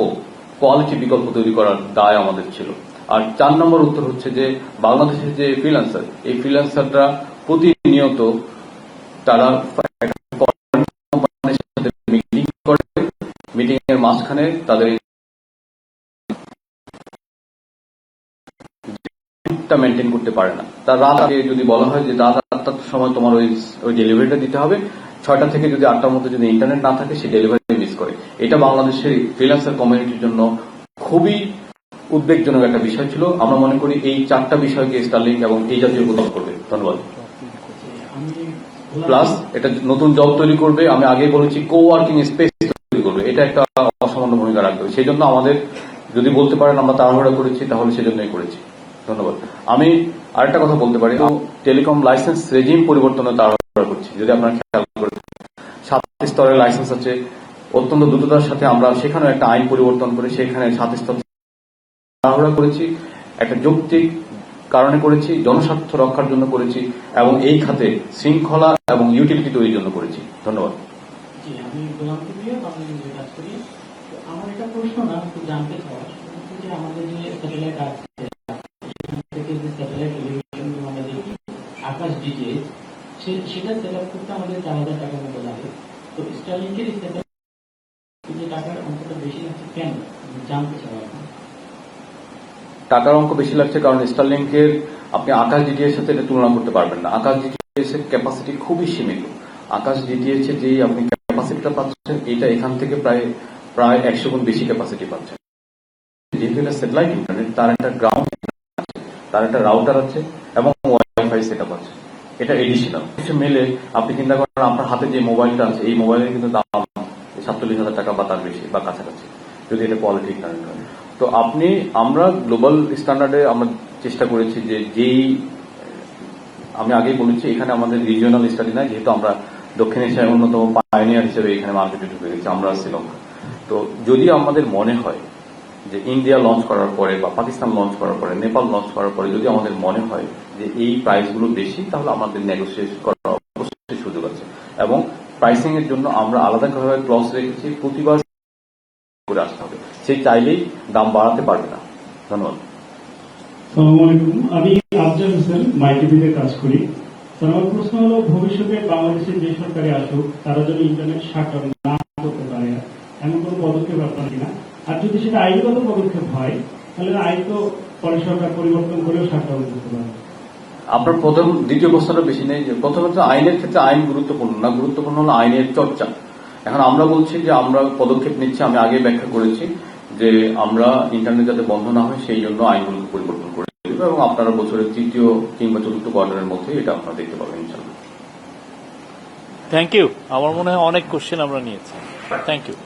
কোয়ালিটি বিকল্প তৈরি করার দায় আমাদের ছিল। আর 4 নম্বর উত্তর হচ্ছে যে বাংলাদেশের যে ফ্রিল্যান্সার, এই ফ্রিল্যান্সাররা প্রতিনিয়ত তারা কোম্পানির সাথে মিটিং করে, মিটিং এর মাঝখানে তাদের মেনটেন করতে পারে না। তার রাত আগে যদি বলা হয় যে রাত 8টার সময় তোমার ওই ডেলিভারিটা দিতে হবে, 6টা থেকে যদি 8টার মধ্যে যদি ইন্টারনেট না থাকে, সে ডেলিভারি মিস করে। এটা বাংলাদেশের ফ্রিল্যান্সার কমিউনিটির জন্য খুবই উদ্বেগজনক একটা বিষয় ছিল। আমরা মনে করি এই 4টা বিষয়কে স্টারলিংক এবং এই জাতীয় প্রদান করবে। ধন্যবাদ। প্লাস এটা নতুন জব তৈরি করবে। আমি আগে বলেছি কোওয়ার্কিং স্পেস তৈরি করবে, এটা একটা অসামান্য ভূমিকা রাখবে। সেই জন্য আমাদের যদি বলতে পারেন আমরা তাড়াহুড়া করেছি, তাহলে সেজন্যই করেছি। ধন্যবাদ। আমি আরেকটা কথা বলতে পারি, টেলিকম লাইসেন্স রেজিম পরিবর্তনে তাড়াহুড়া করছি। যদি আপনারা খেয়াল করেন 7 স্তরের লাইসেন্স আছে, অত্যন্ত দ্রুততার সাথে আমরা সেখানে একটা আইন পরিবর্তন করে সেখানে 7 স্তর তাড়াহুড়া করেছি। একটা যৌক্তিক কারণে করেছি, জনস্বার্থ রক্ষার জন্য করেছি এবং এই খাতে শৃঙ্খলা এবং ইউটিলিটি তৈরির জন্য করেছি। ধন্যবাদ। আমি গোলাম মর্তুজা, বাংলাদেশে কাজ করি। আমার একটা প্রশ্ন না, একটু জানতে চাওয়া যে আমাদের যে স্যাটেলাইট আছে, থেকে যে স্যাটেলাইট টেলিভিশন আমরা দেখি, আকাশ ডিটিএইচ, সেটা সেট আপ করতে আমাদের 4,000 টাকার মতো লাগে। তো স্টারলিংকের যে টাকার অঙ্কটা বেশি লাগছে কেন, জানতে চাওয়া। টাকার অঙ্ক বেশি লাগছে কারণ স্টারলিংকের আপনি আকাশ ডিটিএর সাথে এটা তুলনা করতে পারবেন না। আকাশ ডিটিএস এর ক্যাপাসিটি খুবই সীমিত। আকাশ ডিটিএস এর যেই আপনি ক্যাপাসিটিটা পাচ্ছেন, এটা এখান থেকে প্রায় 100 গুণ বেশি ক্যাপাসিটি পাচ্ছেন। যেহেতু এটা স্যাটেলাইট ইন্টারনেট, তার একটা গ্রাউন্ড আছে, তার একটা রাউটার আছে এবং ওয়াইফাই সেট আপ আছে। এটা এডিশনাল কিছু মেলে আপনি চিন্তা করেন আপনার হাতে যে মোবাইলটা আছে, এই মোবাইলের কিন্তু দাম 47,000 টাকা বা তার বেশি বা কাছাকাছি, যদি এটা কোয়ালিটি ইন্টারনেট হয়। তো আমরা গ্লোবাল স্ট্যান্ডার্ডে আমরা চেষ্টা করেছি যে আমি আগেই বলেছি, এখানে আমাদের রিজিওনাল স্টাডি নাই, যেহেতু আমরা দক্ষিণ এশিয়ায় অন্যতম পাইনিয়ার হিসেবে এখানে মার্কেটে ঢুকে গেছি, আমরা শ্রীলঙ্কা। তো যদি আমাদের মনে হয় যে ইন্ডিয়া লঞ্চ করার পরে বা পাকিস্তান লঞ্চ করার পরে, নেপাল লঞ্চ করার পরে যদি আমাদের মনে হয় যে এই প্রাইসগুলো বেশি, তাহলে আমাদের নেগোসিয়েট করার অবশ্যই সুযোগ আছে। এবং প্রাইসিং এর জন্য আমরা আলাদাভাবে ক্লজ রেখেছি, প্রতিবার করে আসতে হবে, সে চাইলেই দাম বাড়াতে পারবে না। ধন্যবাদ। আসসালামু আলাইকুম, আমি আফজাল হোসেন মাইটিভিতে কাজ করি। আমার প্রশ্ন হলো, ভবিষ্যতে বাংলাদেশের যে সরকারি আসুক, তারা যদি ইন্টারনেট শাটডাউন না করতে পারে এমন কোনো পদক্ষেপ আপনার কিনা? আর যদি সেটা আইনগত পদক্ষেপ হয়, তাহলে আইন তো পরে সরকার পরিবর্তন করেও শাটডাউন করতে পারে। আপনার দ্বিতীয় প্রশ্নটা বেশি নেই। যে প্রথমত আইনের ক্ষেত্রে আইন গুরুত্বপূর্ণ না, গুরুত্বপূর্ণ হলো আইনের চর্চা। এখন আমরা বলছি যে আমরা পদক্ষেপ নিচ্ছি, আমি আগে ব্যাখ্যা করেছি যে আমরা ইন্টারনেট যাতে বন্ধ না হয় সেই জন্য আইনগুলোকে পরিবর্তন করে দেব, এবং আপনারা বছরের 3য় কিংবা 4র্থ কোয়ার্টারের মধ্যে এটা আপনারা দেখতে পাবেন ইনশাআল্লাহ। Thank you. আমার মনে হয় অনেক কোশ্চেন আমরা নিয়েছি। Thank you.